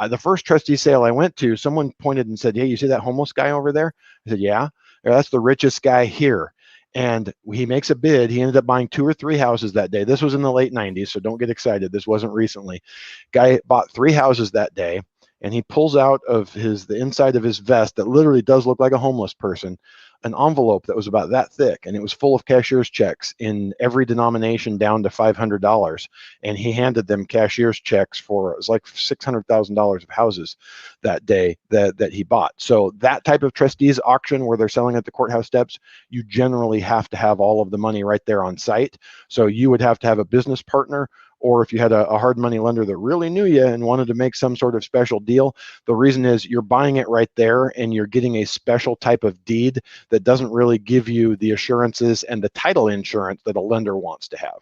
the first trustee sale I went to, someone pointed and said, hey, you see that homeless guy over there? I said, yeah, that's the richest guy here. And he makes a bid. He ended up buying 2 or 3 houses that day. This was in the late 90s, so don't get excited. This wasn't recently. Guy bought 3 houses that day, and he pulls out of the inside of his vest that literally does look like a homeless person, an envelope that was about that thick, and it was full of cashier's checks in every denomination down to $500. And he handed them cashier's checks for, it was like $600,000 of houses that day that he bought. So that type of trustees auction where they're selling at the courthouse steps, you generally have to have all of the money right there on site. So you would have to have a business partner, or if you had a hard money lender that really knew you and wanted to make some sort of special deal. The reason is you're buying it right there and you're getting a special type of deed that doesn't really give you the assurances and the title insurance that a lender wants to have.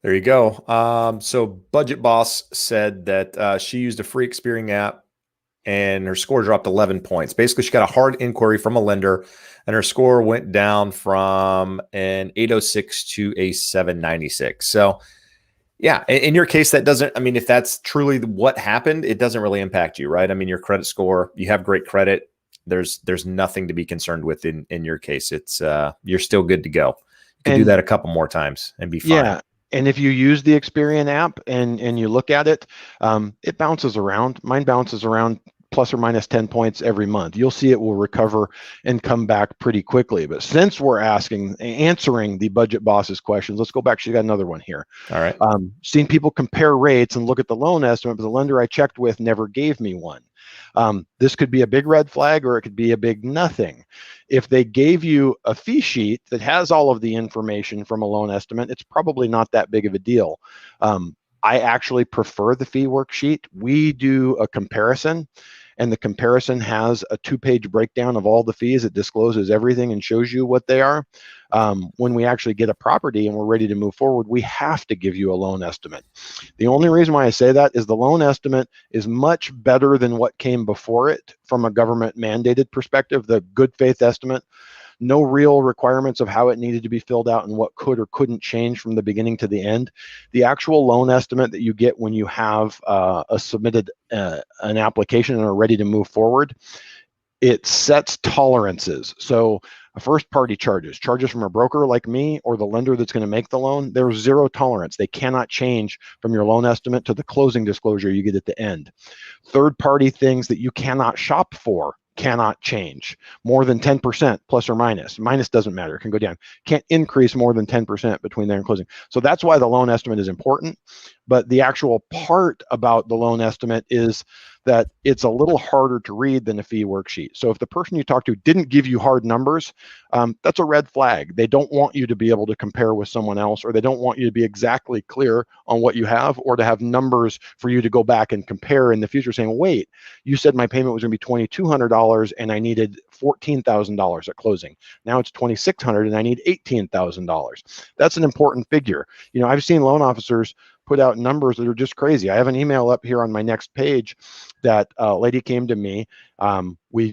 There you go. So Budget Boss said that she used a free Experian app and her score dropped 11 points. Basically, she got a hard inquiry from a lender and her score went down from an 806 to a 796. So yeah, in your case, that doesn't, I mean, if that's truly what happened, it doesn't really impact you, right? I mean, your credit score, you have great credit. There's nothing to be concerned with in your case. It's you're still good to go. You can do that a couple more times and be fine. Yeah. And if you use the Experian app and you look at it, it bounces around. Mine bounces around plus or minus 10 points every month. You'll see it will recover and come back pretty quickly. But since we're answering the Budget Boss's questions, let's go back. She got another one here. All right. Seen people compare rates and look at the loan estimate, but the lender I checked with never gave me one. This could be a big red flag or it could be a big nothing. If they gave you a fee sheet that has all of the information from a loan estimate, it's probably not that big of a deal. I actually prefer the fee worksheet. We do a comparison, and the comparison has a 2-page breakdown of all the fees. It discloses everything and shows you what they are. When we actually get a property and we're ready to move forward, we have to give you a loan estimate. The only reason why I say that is the loan estimate is much better than what came before it from a government mandated perspective. The good faith estimate, no real requirements of how it needed to be filled out and what could or couldn't change from the beginning to the end. The actual loan estimate that you get when you have a submitted an application and are ready to move forward, it sets tolerances. So first party charges from a broker like me or the lender that's going to make the loan, there's zero tolerance. They cannot change from your loan estimate to the closing disclosure you get at the end. Third party things that you cannot shop for cannot change more than 10% plus or minus. Minus doesn't matter, it can go down. Can't increase more than 10% between there and closing. So that's why the loan estimate is important. But the actual part about the loan estimate is that it's a little harder to read than a fee worksheet. So if the person you talk to didn't give you hard numbers, that's a red flag. They don't want you to be able to compare with someone else, or they don't want you to be exactly clear on what you have, or to have numbers for you to go back and compare in the future saying, wait, you said my payment was going to be $2,200 and I needed $14,000 at closing. Now it's $2,600 and I need $18,000. That's an important figure. You know, I've seen loan officers put out numbers that are just crazy. I have an email up here on my next page that a lady came to me.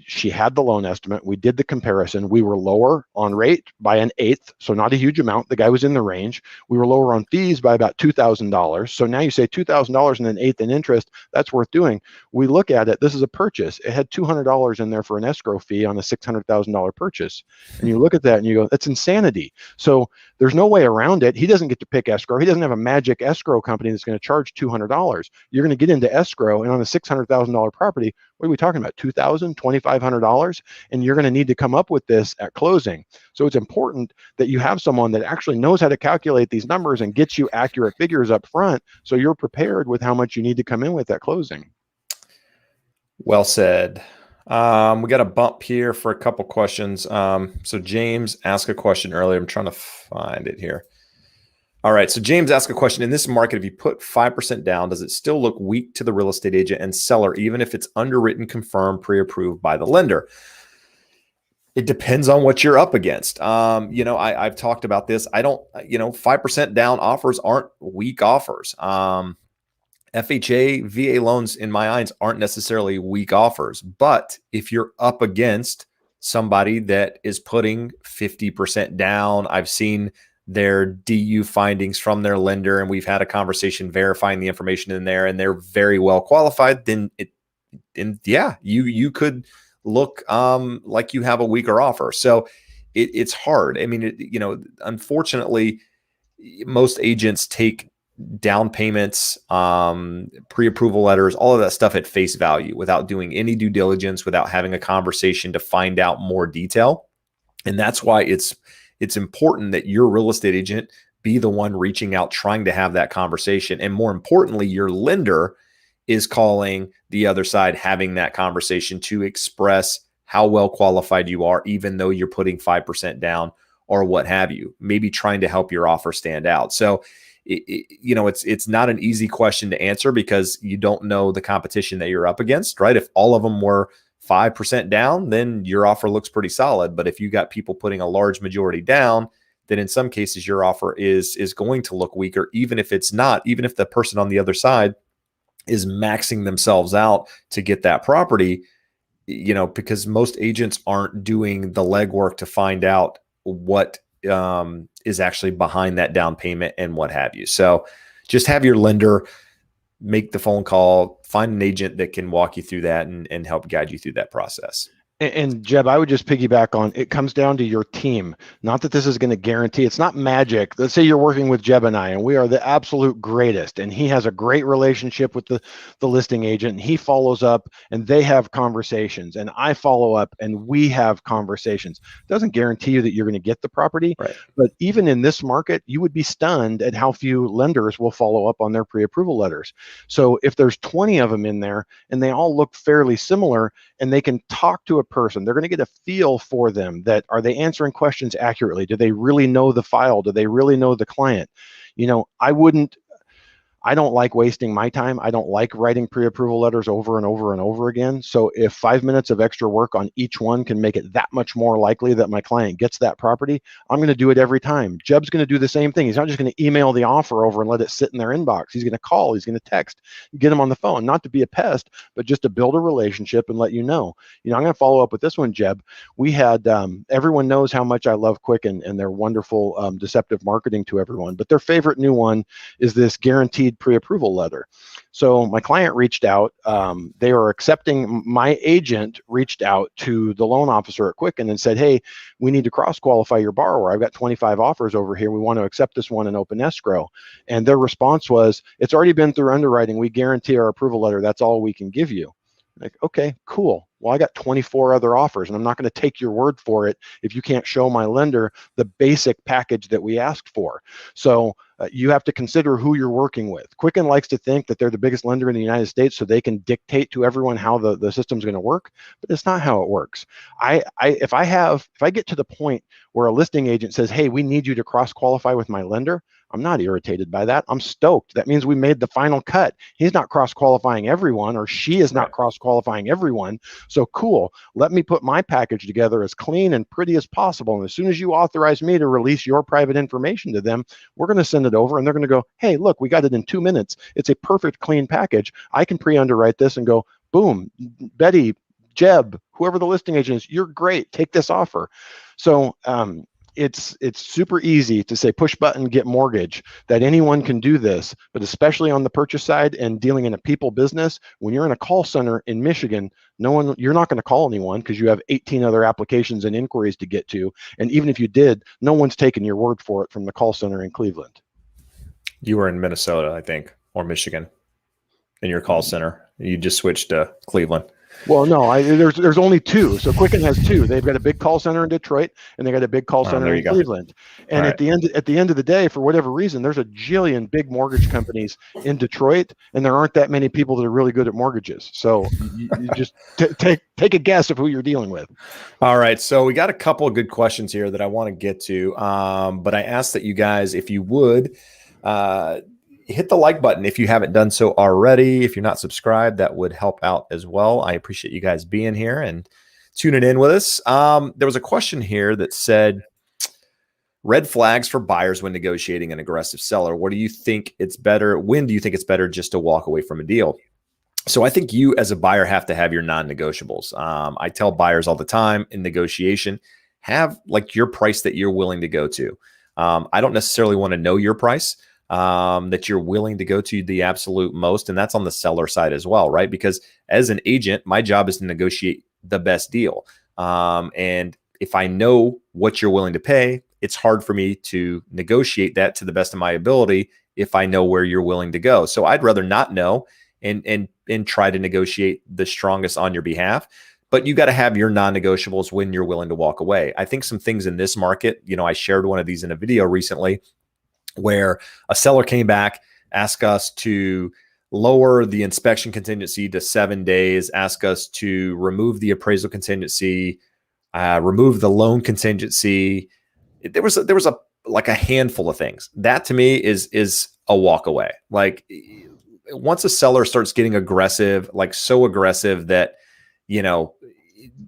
She had the loan estimate. We did the comparison. We were lower on rate by an eighth, so not a huge amount. The guy was in the range. We were lower on fees by about $2,000. So now you say $2,000 and an eighth in interest, that's worth doing. We look at it, this is a purchase. It had $200 in there for an escrow fee on a $600,000 purchase. And you look at that and you go, that's insanity. So there's no way around it. He doesn't get to pick escrow. He doesn't have a magic escrow company that's going to charge $200. You're going to get into escrow, and on a $600,000 property, what are we talking about? $2,000, $2,500, and you're going to need to come up with this at closing. So it's important that you have someone that actually knows how to calculate these numbers and gets you accurate figures up front, so you're prepared with how much you need to come in with at closing. Well said. We got a bump here for a couple questions. So James asked a question earlier. I'm trying to find it here. All right. So James asked a question. In this market, if you put 5% down, does it still look weak to the real estate agent and seller, even if it's underwritten, confirmed, pre-approved by the lender? It depends on what you're up against. I've talked about this. 5% down offers aren't weak offers. FHA, VA loans, in my eyes, aren't necessarily weak offers. But if you're up against somebody that is putting 50% down, I've seen their DU findings from their lender, and we've had a conversation verifying the information in there, and they're very well qualified, then you could look like you have a weaker offer. So it's hard. I mean, unfortunately, most agents take down payments, pre-approval letters, all of that stuff at face value without doing any due diligence, without having a conversation to find out more detail. And that's why it's important that your real estate agent be the one reaching out, trying to have that conversation. And more importantly, your lender is calling the other side, having that conversation to express how well qualified you are, even though you're putting 5% down or what have you, maybe trying to help your offer stand out. So it's not an easy question to answer because you don't know the competition that you're up against, right? If all of them were 5% down, then your offer looks pretty solid. But if you got people putting a large majority down, then in some cases your offer is going to look weaker, even if it's not, even if the person on the other side is maxing themselves out to get that property, because most agents aren't doing the legwork to find out what is actually behind that down payment and what have you. So just have your lender make the phone call, find an agent that can walk you through that and help guide you through that process. And Jeb, I would just piggyback on, it comes down to your team. Not that this is going to guarantee, it's not magic. Let's say you're working with Jeb and I, and we are the absolute greatest, and he has a great relationship with the listing agent, and he follows up and they have conversations, and I follow up and we have conversations. It doesn't guarantee you that you're going to get the property, right? But even in this market, you would be stunned at how few lenders will follow up on their pre-approval letters. So if there's 20 of them in there and they all look fairly similar, and they can talk to a person, they're going to get a feel for them. That are they answering questions accurately? Do they really know the file? Do they really know the client? I don't like wasting my time. I don't like writing pre-approval letters over and over and over again. So if 5 minutes of extra work on each one can make it that much more likely that my client gets that property, I'm going to do it every time. Jeb's going to do the same thing. He's not just going to email the offer over and let it sit in their inbox. He's going to call, he's going to text, get them on the phone, not to be a pest, but just to build a relationship and let you know. I'm going to follow up with this one, Jeb. We had, everyone knows how much I love Quicken and their wonderful deceptive marketing to everyone, but their favorite new one is this guaranteed pre-approval letter. So my client reached out. They are accepting. My agent reached out to the loan officer at Quicken and said, hey, we need to cross-qualify your borrower. I've got 25 offers over here. We want to accept this one in open escrow. And their response was, it's already been through underwriting. We guarantee our approval letter. That's all we can give you. Like, okay, cool. Well, I got 24 other offers, and I'm not going to take your word for it if you can't show my lender the basic package that we asked for. So you have to consider who you're working with. Quicken likes to think that they're the biggest lender in the United States, so they can dictate to everyone how the system's going to work, but it's not how it works. If I get to the point where a listing agent says, hey, we need you to cross-qualify with my lender, I'm not irritated by that. I'm stoked. That means we made the final cut. He's not cross-qualifying everyone, or she is not cross-qualifying everyone. So cool. Let me put my package together as clean and pretty as possible. And as soon as you authorize me to release your private information to them, we're going to send it over, and they're going to go, hey, look, we got it in 2 minutes. It's a perfect clean package. I can pre-underwrite this and go, boom, Betty, Jeb, whoever the listing agent is, you're great. Take this offer. So it's super easy to say push button, get mortgage, that anyone can do this, but especially on the purchase side and dealing in a people business, when you're in a call center in Michigan, you're not going to call anyone because you have 18 other applications and inquiries to get to. And even if you did, no one's taking your word for it from the call center in Cleveland. You were in Minnesota, I think, or Michigan in your call center. You just switched to Cleveland. Well, no, there's only two. So Quicken has two. They've got a big call center in Detroit, and they got a big call center in Cleveland. And at the end of the day, for whatever reason, there's a jillion big mortgage companies in Detroit, and there aren't that many people that are really good at mortgages. So you just take a guess of who you're dealing with. All right, so we got a couple of good questions here that I want to get to, but I asked that you guys, if you would, hit the like button if you haven't done so already. If you're not subscribed, that would help out as well. I appreciate you guys being here and tuning in with us. There was a question here that said, red flags for buyers when negotiating an aggressive seller. What do you think it's better? When do you think it's better just to walk away from a deal? So I think you as a buyer have to have your non-negotiables. I tell buyers all the time in negotiation, have like your price that you're willing to go to. I don't necessarily want to know your price. That you're willing to go to the absolute most. And that's on the seller side as well, right? Because as an agent, my job is to negotiate the best deal. And if I know what you're willing to pay, it's hard for me to negotiate that to the best of my ability if I know where you're willing to go. So I'd rather not know and try to negotiate the strongest on your behalf. But you got to have your non-negotiables when you're willing to walk away. I think some things in this market, I shared one of these in a video recently where a seller came back, asked us to lower the inspection contingency to 7 days, ask us to remove the appraisal contingency, remove the loan contingency. There was a like a handful of things. That to me is a walk away. Like once a seller starts getting aggressive, like so aggressive that,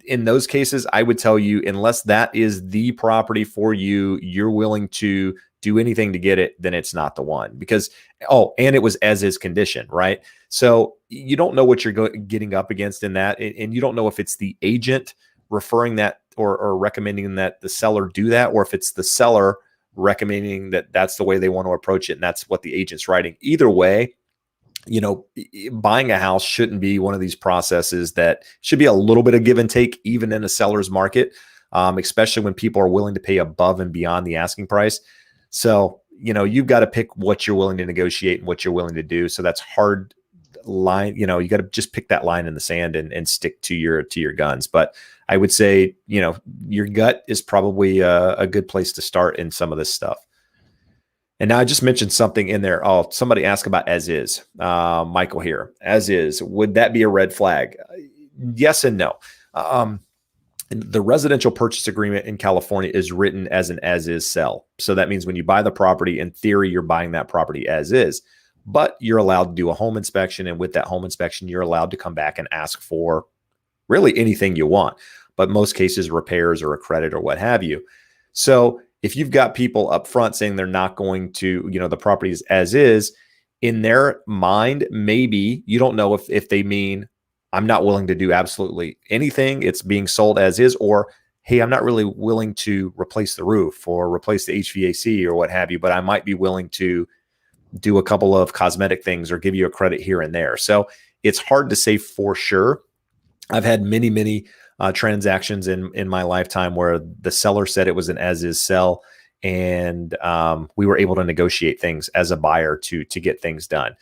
in those cases, I would tell you, unless that is the property for you, you're willing to do anything to get it, then it's not the one. Because, and it was as is condition, right? So you don't know what you're getting up against in that. And you don't know if it's the agent referring that or recommending that the seller do that, or if it's the seller recommending that that's the way they want to approach it. And that's what the agent's writing. Either way, buying a house shouldn't be one of these processes that should be a little bit of give and take, even in a seller's market, especially when people are willing to pay above and beyond the asking price. So, you've got to pick what you're willing to negotiate and what you're willing to do. So that's hard line. You got to just pick that line in the sand and stick to your guns. But I would say, your gut is probably a good place to start in some of this stuff. And now I just mentioned something in there. Oh, somebody asked about as is. Michael here. As is, would that be a red flag? Yes and no. The residential purchase agreement in California is written as an as is sell. So that means when you buy the property, in theory, you're buying that property as is. But you're allowed to do a home inspection. And with that home inspection, you're allowed to come back and ask for really anything you want. But most cases, repairs or a credit or what have you. So if you've got people up front saying they're not going to, the property is as is, in their mind, maybe you don't know if they mean I'm not willing to do absolutely anything. It's being sold as is, or, hey, I'm not really willing to replace the roof or replace the HVAC or what have you, but I might be willing to do a couple of cosmetic things or give you a credit here and there. So it's hard to say for sure. I've had many transactions in my lifetime where the seller said it was an as is sell, and we were able to negotiate things as a buyer to get things done.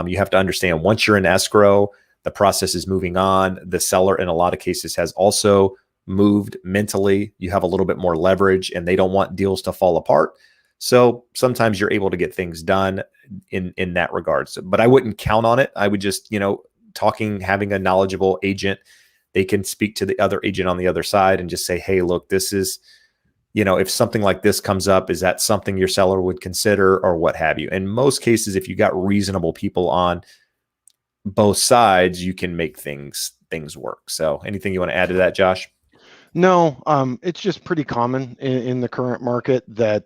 You have to understand, once you're in escrow, the process is moving on. The seller in a lot of cases has also moved mentally. You have a little bit more leverage, and they don't want deals to fall apart. So sometimes you're able to get things done in that regard. So, but I wouldn't count on it. I would just, having a knowledgeable agent, they can speak to the other agent on the other side and just say, hey, look, this is, if something like this comes up, is that something your seller would consider or what have you? In most cases, if you got reasonable people on both sides, you can make things work. So anything you want to add to that, Josh? No, it's just pretty common in the current market that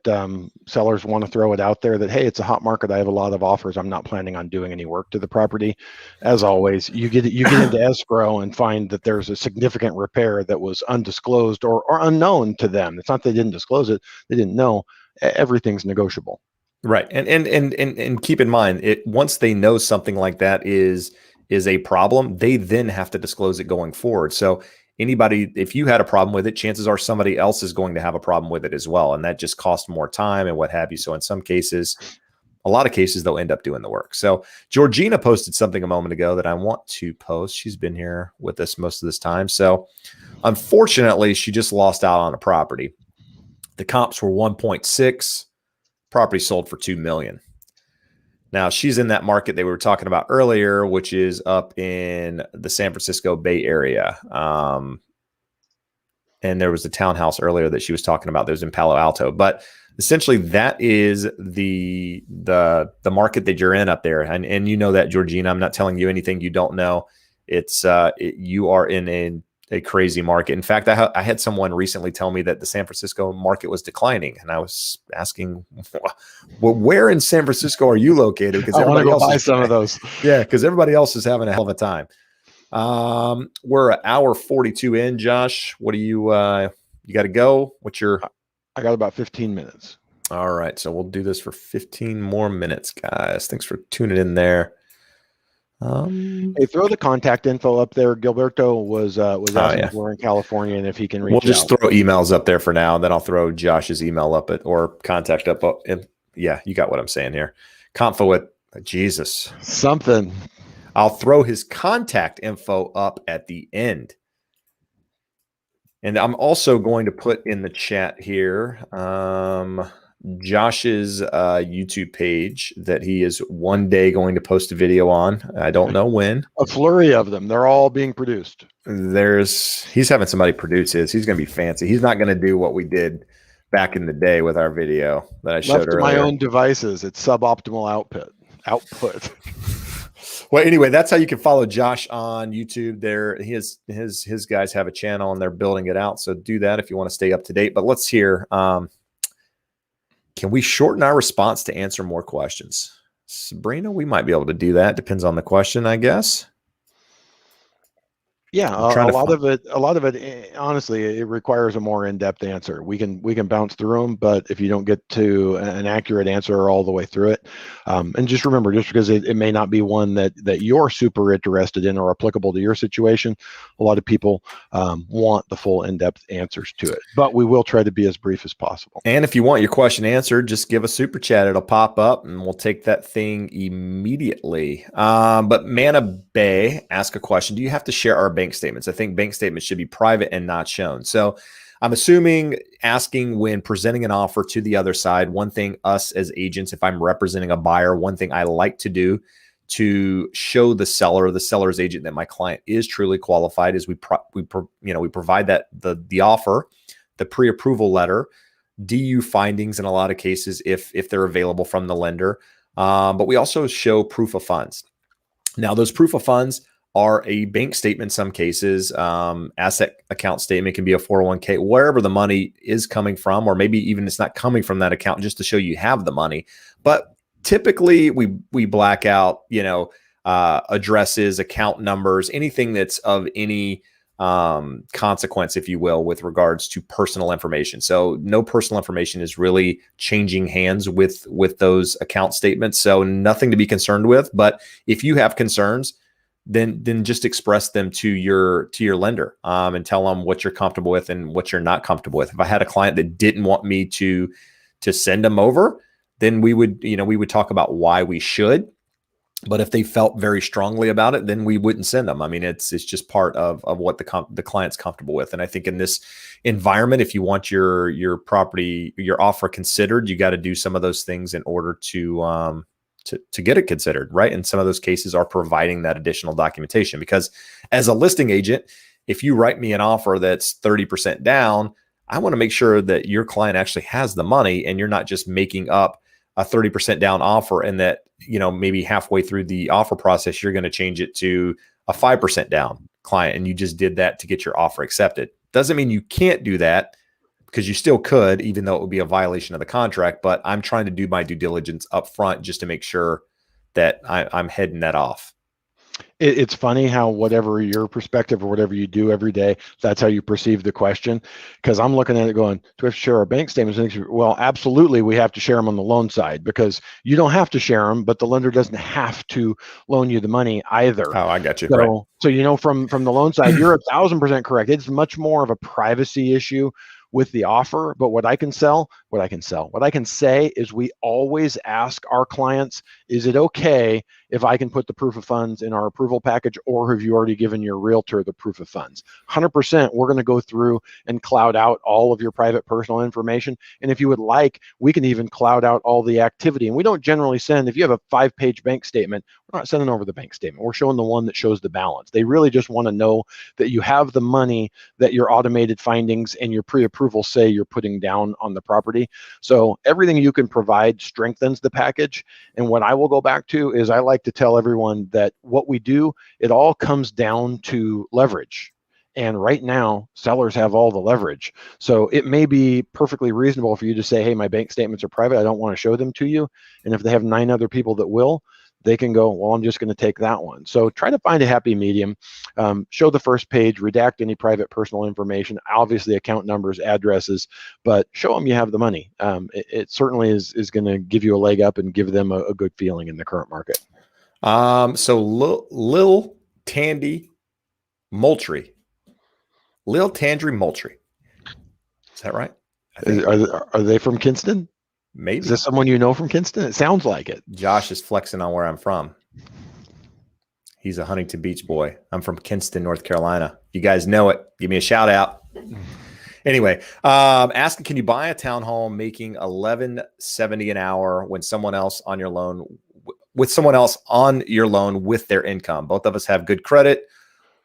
sellers want to throw it out there that, hey, it's a hot market. I have a lot of offers. I'm not planning on doing any work to the property. As always, you get into escrow and find that there's a significant repair that was undisclosed or unknown to them. It's not they didn't disclose it; they didn't know. Everything's negotiable. Right, and keep in mind, once they know something like that is a problem, they then have to disclose it going forward. So anybody, if you had a problem with it, chances are somebody else is going to have a problem with it as well. And that just costs more time and what have you. So in some cases, a lot of cases, they'll end up doing the work. So Georgina posted something a moment ago that I want to post. She's been here with us most of this time. So unfortunately, she just lost out on a property. The comps were 1.6, property sold for $2 million. Now she's in that market that we were talking about earlier, which is up in the San Francisco Bay Area. And there was a townhouse earlier that she was talking about that was in Palo Alto. But essentially that is the market that you're in up there. And you know that, Georgina, I'm not telling you anything you don't know. It's you are in a crazy market. In fact, I had someone recently tell me that the San Francisco market was declining, and I was asking, well, where in San Francisco are you located? Because I want to go buy some of those. Yeah, because everybody else is having a hell of a time. We're an hour 42 in. Josh, what do you got to go? What's your? I got about 15 minutes. All right, so we'll do this for 15 more minutes, guys. Thanks for tuning in there. Hey, throw the contact info up there. Gilberto was asking yeah. if we're in California and if he can We'll reach just out. throw emails up there for now, and then I'll throw Josh's email up or contact up. Yeah, you got what I'm saying here. Confo at Jesus. Something. I'll throw his contact info up at the end. And I'm also going to put in the chat here Josh's YouTube page that he is one day going to post a video on. I don't know when. A flurry of them. They're all being produced. He's having somebody produce his. He's going to be fancy. He's not going to do what we did back in the day with our video that I showed Left to earlier. my own devices, it's suboptimal output. Well, anyway, that's how you can follow Josh on YouTube. There, his guys have a channel and they're building it out. So do that if you want to stay up to date. But let's hear. Can we shorten our response to answer more questions? Sabrina, we might be able to do that. Depends on the question, I guess. Yeah, a lot of it, honestly, it requires a more in-depth answer. We can bounce through them, but if you don't get to an accurate answer all the way through it, and just remember, just because it may not be one that you're super interested in or applicable to your situation, a lot of people want the full in-depth answers to it. But we will try to be as brief as possible. And if you want your question answered, just give a super chat. It'll pop up, and we'll take that thing immediately. But Mana Bay asked a question: do you have to share our bank statements? I think bank statements should be private and not shown. So I'm assuming asking when presenting an offer to the other side, one thing us as agents, if I'm representing a buyer, one thing I like to do to show the seller or the seller's agent that my client is truly qualified is we provide that the offer, the pre-approval letter, DU findings in a lot of cases if they're available from the lender. But we also show proof of funds. Now, those proof of funds are a bank statement in some cases, asset account statement, can be a 401k, wherever the money is coming from, or maybe even it's not coming from that account just to show you have the money. But typically we black out, addresses, account numbers, anything that's of any consequence, if you will, with regards to personal information. So no personal information is really changing hands with those account statements. So nothing to be concerned with. But if you have concerns, then just express them to your lender and tell them what you're comfortable with and what you're not comfortable with. If I had a client that didn't want me to send them over, then we would talk about why we should. But if they felt very strongly about it, then we wouldn't send them. I mean, it's just part of what the client's comfortable with. And I think in this environment, if you want your property, your offer considered, you got to do some of those things in order to get it considered, right? And some of those cases are providing that additional documentation, because as a listing agent, if you write me an offer that's 30% down, I want to make sure that your client actually has the money and you're not just making up a 30% down offer and that, maybe halfway through the offer process, you're going to change it to a 5% down client. And you just did that to get your offer accepted. Doesn't mean you can't do that, because you still could, even though it would be a violation of the contract. But I'm trying to do my due diligence up front just to make sure that I'm heading that off. It's funny how whatever your perspective or whatever you do every day, that's how you perceive the question. Because I'm looking at it going, do we have to share our bank statements? Well, absolutely, we have to share them on the loan side, because you don't have to share them, but the lender doesn't have to loan you the money either. Oh, I got you. So, right. So from the loan side, you're 1,000% correct. It's much more of a privacy issue with the offer. But what I can say is we always ask our clients, is it okay if I can put the proof of funds in our approval package, or have you already given your realtor the proof of funds? 100%, we're going to go through and cloud out all of your private personal information. And if you would like, we can even cloud out all the activity. And we don't generally send, if you have a 5-page bank statement, we're not sending over the bank statement. We're showing the one that shows the balance. They really just want to know that you have the money that your automated findings and your pre-approval say you're putting down on the property. So everything you can provide strengthens the package. And what I will go back to is, I like to tell everyone that what we do, it all comes down to leverage. And right now, sellers have all the leverage. So it may be perfectly reasonable for you to say, hey, my bank statements are private, I don't want to show them to you. And if they have 9 other people that will, they can go, well, I'm just going to take that one. So try to find a happy medium. Show the first page, redact any private personal information, obviously account numbers, addresses, but show them you have the money. It certainly is going to give you a leg up and give them a good feeling in the current market. So Lil Tandy Moultrie. Lil Tandy Moultrie. Is that right? I think Are they from Kinston? maybe. Is this someone you know from Kinston? It sounds like it. Josh is flexing on where I'm from. He's a Huntington Beach boy. I'm from Kinston, North Carolina. If you guys know it, give me a shout out. Anyway, asking, can you buy a townhome making $11.70 an hour when someone else on your loan with someone else on your loan with their income? Both of us have good credit,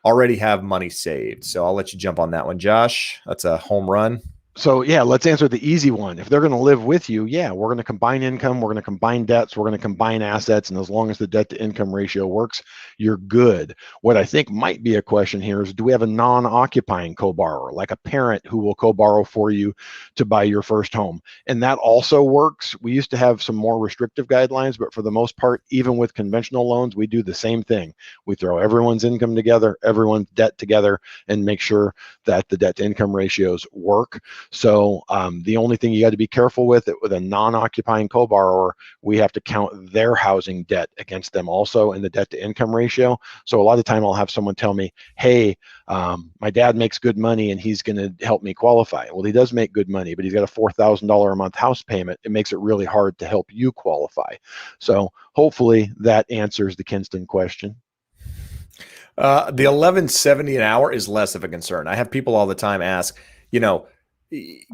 already have money saved. So I'll let you jump on that one, Josh. That's a home run. So yeah, let's answer the easy one. If they're going to live with you, yeah, we're going to combine income, we're going to combine debts, we're going to combine assets, and as long as the debt to income ratio works, you're good. What I think might be a question here is, do we have a non-occupying co-borrower, like a parent who will co-borrow for you to buy your first home? And that also works. We used to have some more restrictive guidelines, but for the most part, even with conventional loans, we do the same thing. We throw everyone's income together, everyone's debt together, and make sure that the debt to income ratios work. So the only thing you got to be careful with a non-occupying co-borrower, we have to count their housing debt against them also in the debt to income ratio. So a lot of the time I'll have someone tell me, hey, my dad makes good money and he's going to help me qualify. Well, he does make good money, but he's got a $4,000 a month house payment. It makes it really hard to help you qualify. So hopefully that answers the Kinston question. The $11.70 an hour is less of a concern. I have people all the time ask,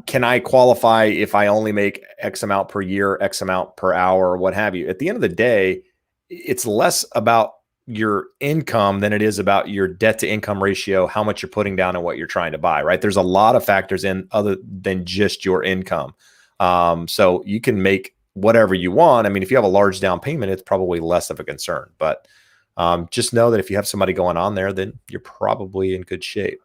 can I qualify if I only make X amount per year, X amount per hour, or what have you? At the end of the day, it's less about your income than it is about your debt to income ratio, how much you're putting down and what you're trying to buy, right? There's a lot of factors in other than just your income. So you can make whatever you want. I mean, if you have a large down payment, it's probably less of a concern, but just know that if you have somebody going on there, then you're probably in good shape.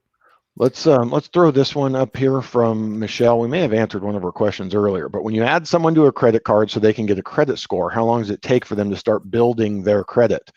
Let's throw this one up here from Michelle. We may have answered one of her questions earlier, but when you add someone to a credit card so they can get a credit score, how long does it take for them to start building their credit?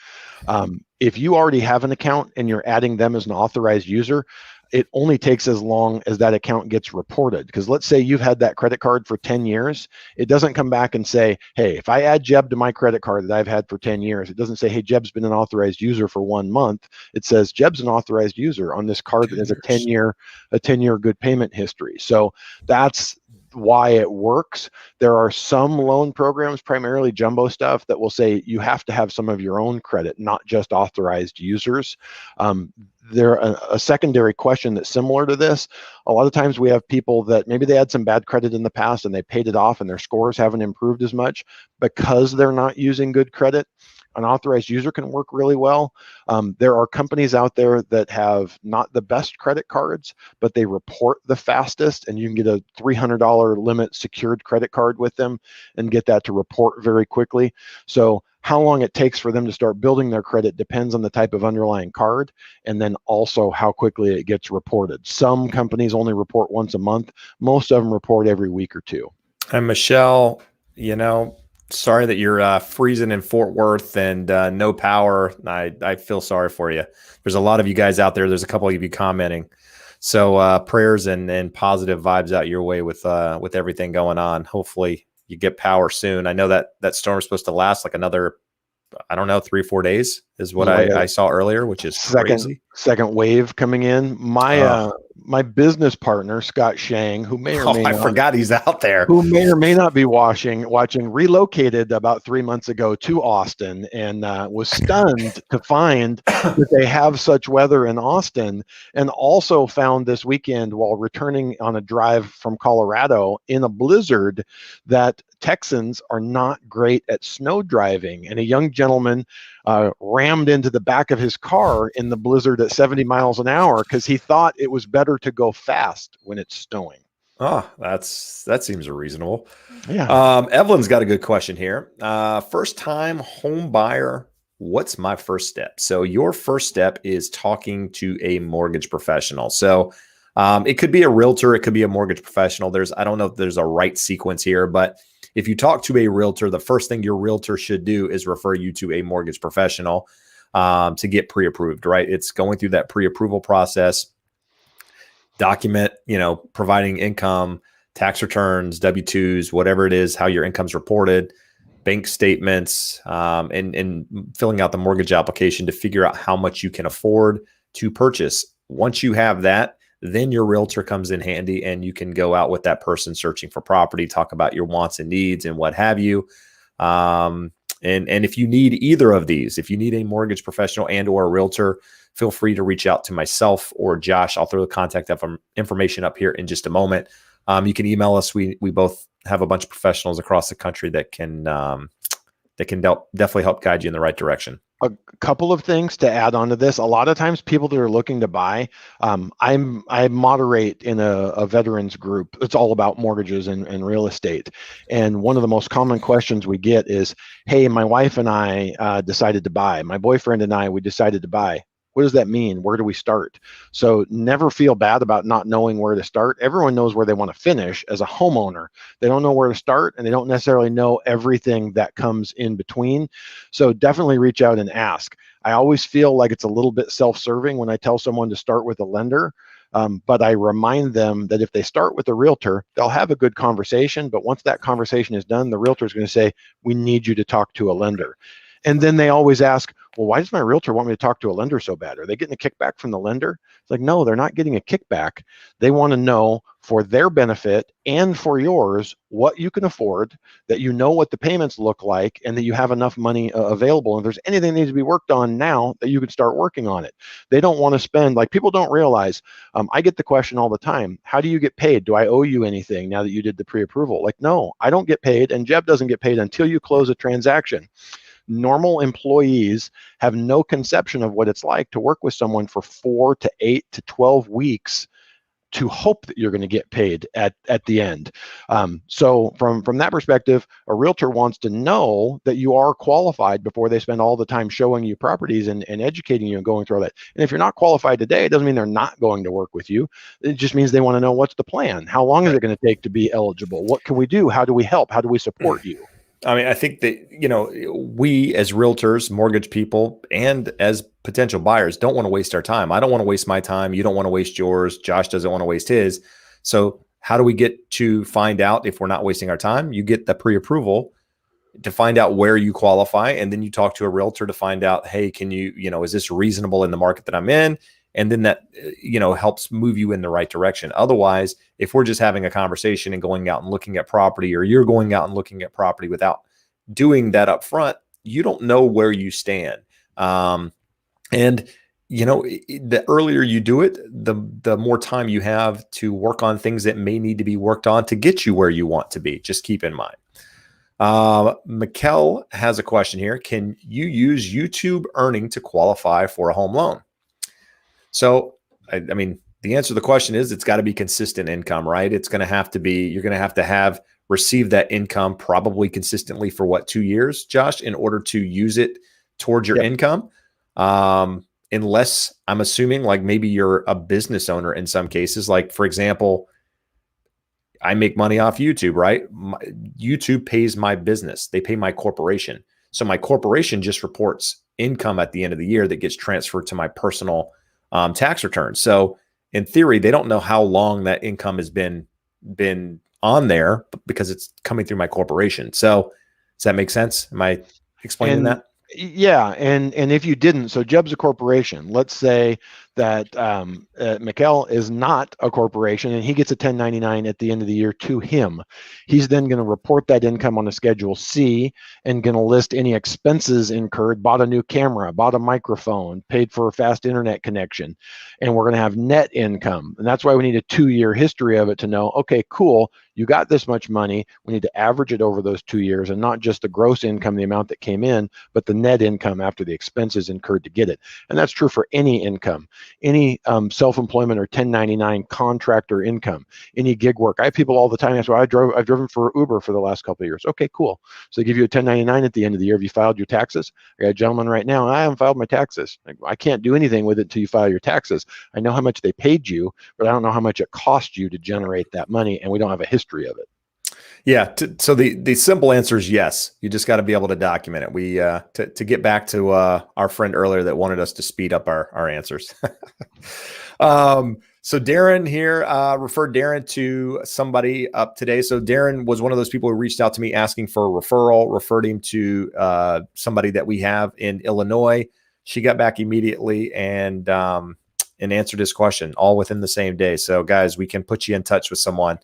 If you already have an account and you're adding them as an authorized user, it only takes as long as that account gets reported. Because let's say you've had that credit card for 10 years. It doesn't come back and say, hey, if I add Jeb to my credit card that I've had for 10 years, it doesn't say, hey, Jeb's been an authorized user for 1 month. It says Jeb's an authorized user on this card that has a 10-year good payment history. So that's why it works. There are some loan programs, primarily jumbo stuff, that will say you have to have some of your own credit, not just authorized users. A secondary question that's similar to this, a lot of times we have people that maybe they had some bad credit in the past and they paid it off and their scores haven't improved as much because they're not using good credit. An authorized user can work really well. There are companies out there that have not the best credit cards, but they report the fastest, and you can get a $300 limit secured credit card with them and get that to report very quickly. So how long it takes for them to start building their credit depends on the type of underlying card, and then also how quickly it gets reported. Some companies only report once a month. Most of them report every week or two. And Michelle, sorry that you're freezing in Fort Worth and no power. I feel sorry for you. There's a lot of you guys out there. There's a couple of you commenting. So prayers and positive vibes out your way with everything going on. Hopefully you get power soon. I know that storm's supposed to last like another, I don't know, 3 or 4 days is what I saw earlier, which is crazy. Second wave coming in. My business partner, Scott Shang, who may or may not, I forgot he's out there, who may or may not be watching, relocated about 3 months ago to Austin and was stunned to find that they have such weather in Austin, and also found this weekend while returning on a drive from Colorado in a blizzard that Texans are not great at snow driving, and a young gentleman rammed into the back of his car in the blizzard at 70 miles an hour because he thought it was better to go fast when it's snowing. Oh, that seems reasonable. Yeah. Evelyn's got a good question here. First time home buyer, what's my first step? So your first step is talking to a mortgage professional. So it could be a realtor, it could be a mortgage professional. I don't know if there's a right sequence here, but if you talk to a realtor, the first thing your realtor should do is refer you to a mortgage professional to get pre-approved, right? It's going through that pre-approval process, document, providing income, tax returns, W-2s, whatever it is, how your income's reported. bank statements, and filling out the mortgage application to figure out how much you can afford to purchase. Once you have that, then your realtor comes in handy, and you can go out with that person searching for property, talk about your wants and needs and what have you. And if you need either of these, if you need a mortgage professional and or a realtor, feel free to reach out to myself or Josh. I'll throw the contact information up here in just a moment. You can email us. We both have a bunch of professionals across the country that can definitely help guide you in the right direction. A couple of things to add on to this. A lot of times people that are looking to buy, I moderate in a veterans group. It's all about mortgages and real estate. And one of the most common questions we get is, hey, my wife and I decided to buy. My boyfriend and I, we decided to buy. What does that mean? Where do we start? So never feel bad about not knowing where to start. Everyone knows where they want to finish as a homeowner. They don't know where to start, and they don't necessarily know everything that comes in between. So definitely reach out and ask. I always feel like it's a little bit self-serving when I tell someone to start with a lender. But I remind them that if they start with a realtor, they'll have a good conversation. But once that conversation is done, the realtor is going to say, we need you to talk to a lender. And then they always ask, well, why does my realtor want me to talk to a lender so bad? Are they getting a kickback from the lender? It's like, no, they're not getting a kickback. They want to know for their benefit and for yours what you can afford, that you know what the payments look like, and that you have enough money available. And if there's anything that needs to be worked on now, that you could start working on it. They don't want to spend, like, people don't realize, I get the question all the time, how do you get paid? Do I owe you anything now that you did the pre-approval? Like, no, I don't get paid, and Jeb doesn't get paid until you close a transaction. Normal employees have no conception of what it's like to work with someone for 4 to 8 to 12 weeks to hope that you're going to get paid at the end. So from that perspective, a realtor wants to know that you are qualified before they spend all the time showing you properties and educating you and going through all that. And if you're not qualified today, it doesn't mean they're not going to work with you. It just means they want to know, what's the plan? How long is it going to take to be eligible? What can we do? How do we help? How do we support you? I mean, I think that, we as realtors, mortgage people, and as potential buyers don't want to waste our time. I don't want to waste my time. You don't want to waste yours. Josh doesn't want to waste his. So how do we get to find out if we're not wasting our time? You get the pre-approval to find out where you qualify. And then you talk to a realtor to find out, hey, can you, is this reasonable in the market that I'm in? And then that, helps move you in the right direction. Otherwise, if we're just having a conversation and going out and looking at property, or you're going out and looking at property without doing that up front, you don't know where you stand. And the earlier you do it, the more time you have to work on things that may need to be worked on to get you where you want to be. Just keep in mind. Mikkel has a question here. Can you use YouTube earning to qualify for a home loan? So, I mean, the answer to the question is, it's got to be consistent income, right? It's going to have to be, you're going to have received that income probably consistently for 2 years, Josh, in order to use it towards your income. Unless, I'm assuming, like, maybe you're a business owner in some cases. Like, for example, I make money off YouTube, right? YouTube pays my business. They pay my corporation. So my corporation just reports income at the end of the year that gets transferred to my personal tax return. So in theory, they don't know how long that income has been on there because it's coming through my corporation. So does that make sense? Am I explaining that? Yeah, and if you didn't, so Jeb's a corporation. Let's say that Mikkel is not a corporation and he gets a 1099 at the end of the year to him. He's then going to report that income on a Schedule C and going to list any expenses incurred, bought a new camera, bought a microphone, paid for a fast internet connection, and we're going to have net income. And that's why we need a 2-year history of it to know, okay, cool, you got this much money. We need to average it over those 2 years, and not just the gross income, the amount that came in, but the net income after the expenses incurred to get it. And that's true for any income, any self-employment or 1099 contractor income, any gig work. I have people all the time. That's why I've driven for Uber for the last couple of years. Okay, cool. So they give you a 1099 at the end of the year. Have you filed your taxes? I got a gentleman right now, I haven't filed my taxes. I can't do anything with it until you file your taxes. I know how much they paid you, but I don't know how much it cost you to generate that money, and we don't have a history of it. Yeah. So the simple answer is yes. You just got to be able to document it. We to get back to our friend earlier that wanted us to speed up our answers. So Darren here referred Darren to somebody up today. So Darren was one of those people who reached out to me asking for a referral, referred him to somebody that we have in Illinois. She got back immediately and answered his question all within the same day. So guys, we can put you in touch with someone.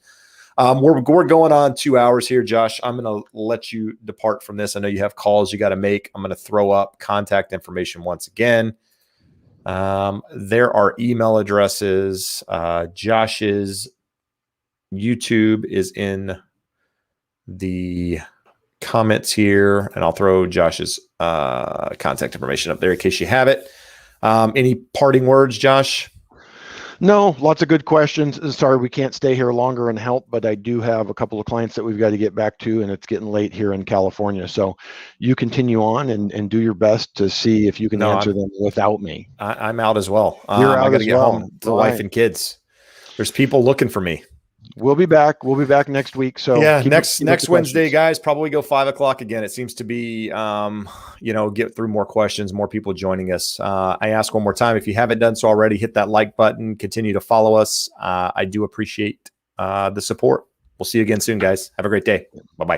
We're going on 2 hours here, Josh. I'm going to let you depart from this. I know you have calls you got to make. I'm going to throw up contact information once again. There are email addresses. Josh's YouTube is in the comments here, and I'll throw Josh's contact information up there in case you have it. Any parting words, Josh? No, lots of good questions. Sorry, we can't stay here longer and help, but I do have a couple of clients that we've got to get back to, and it's getting late here in California. So you continue on and do your best to see if you can answer them without me. I'm out as well. You're out I got to as get well. home to the wife and kids. There's people looking for me. We'll be back. We'll be back next week. So yeah, next Wednesday, guys, probably go 5 o'clock again. It seems to be, get through more questions, more people joining us. I ask one more time, if you haven't done so already, hit that like button, continue to follow us. I do appreciate the support. We'll see you again soon, guys. Have a great day. Bye-bye.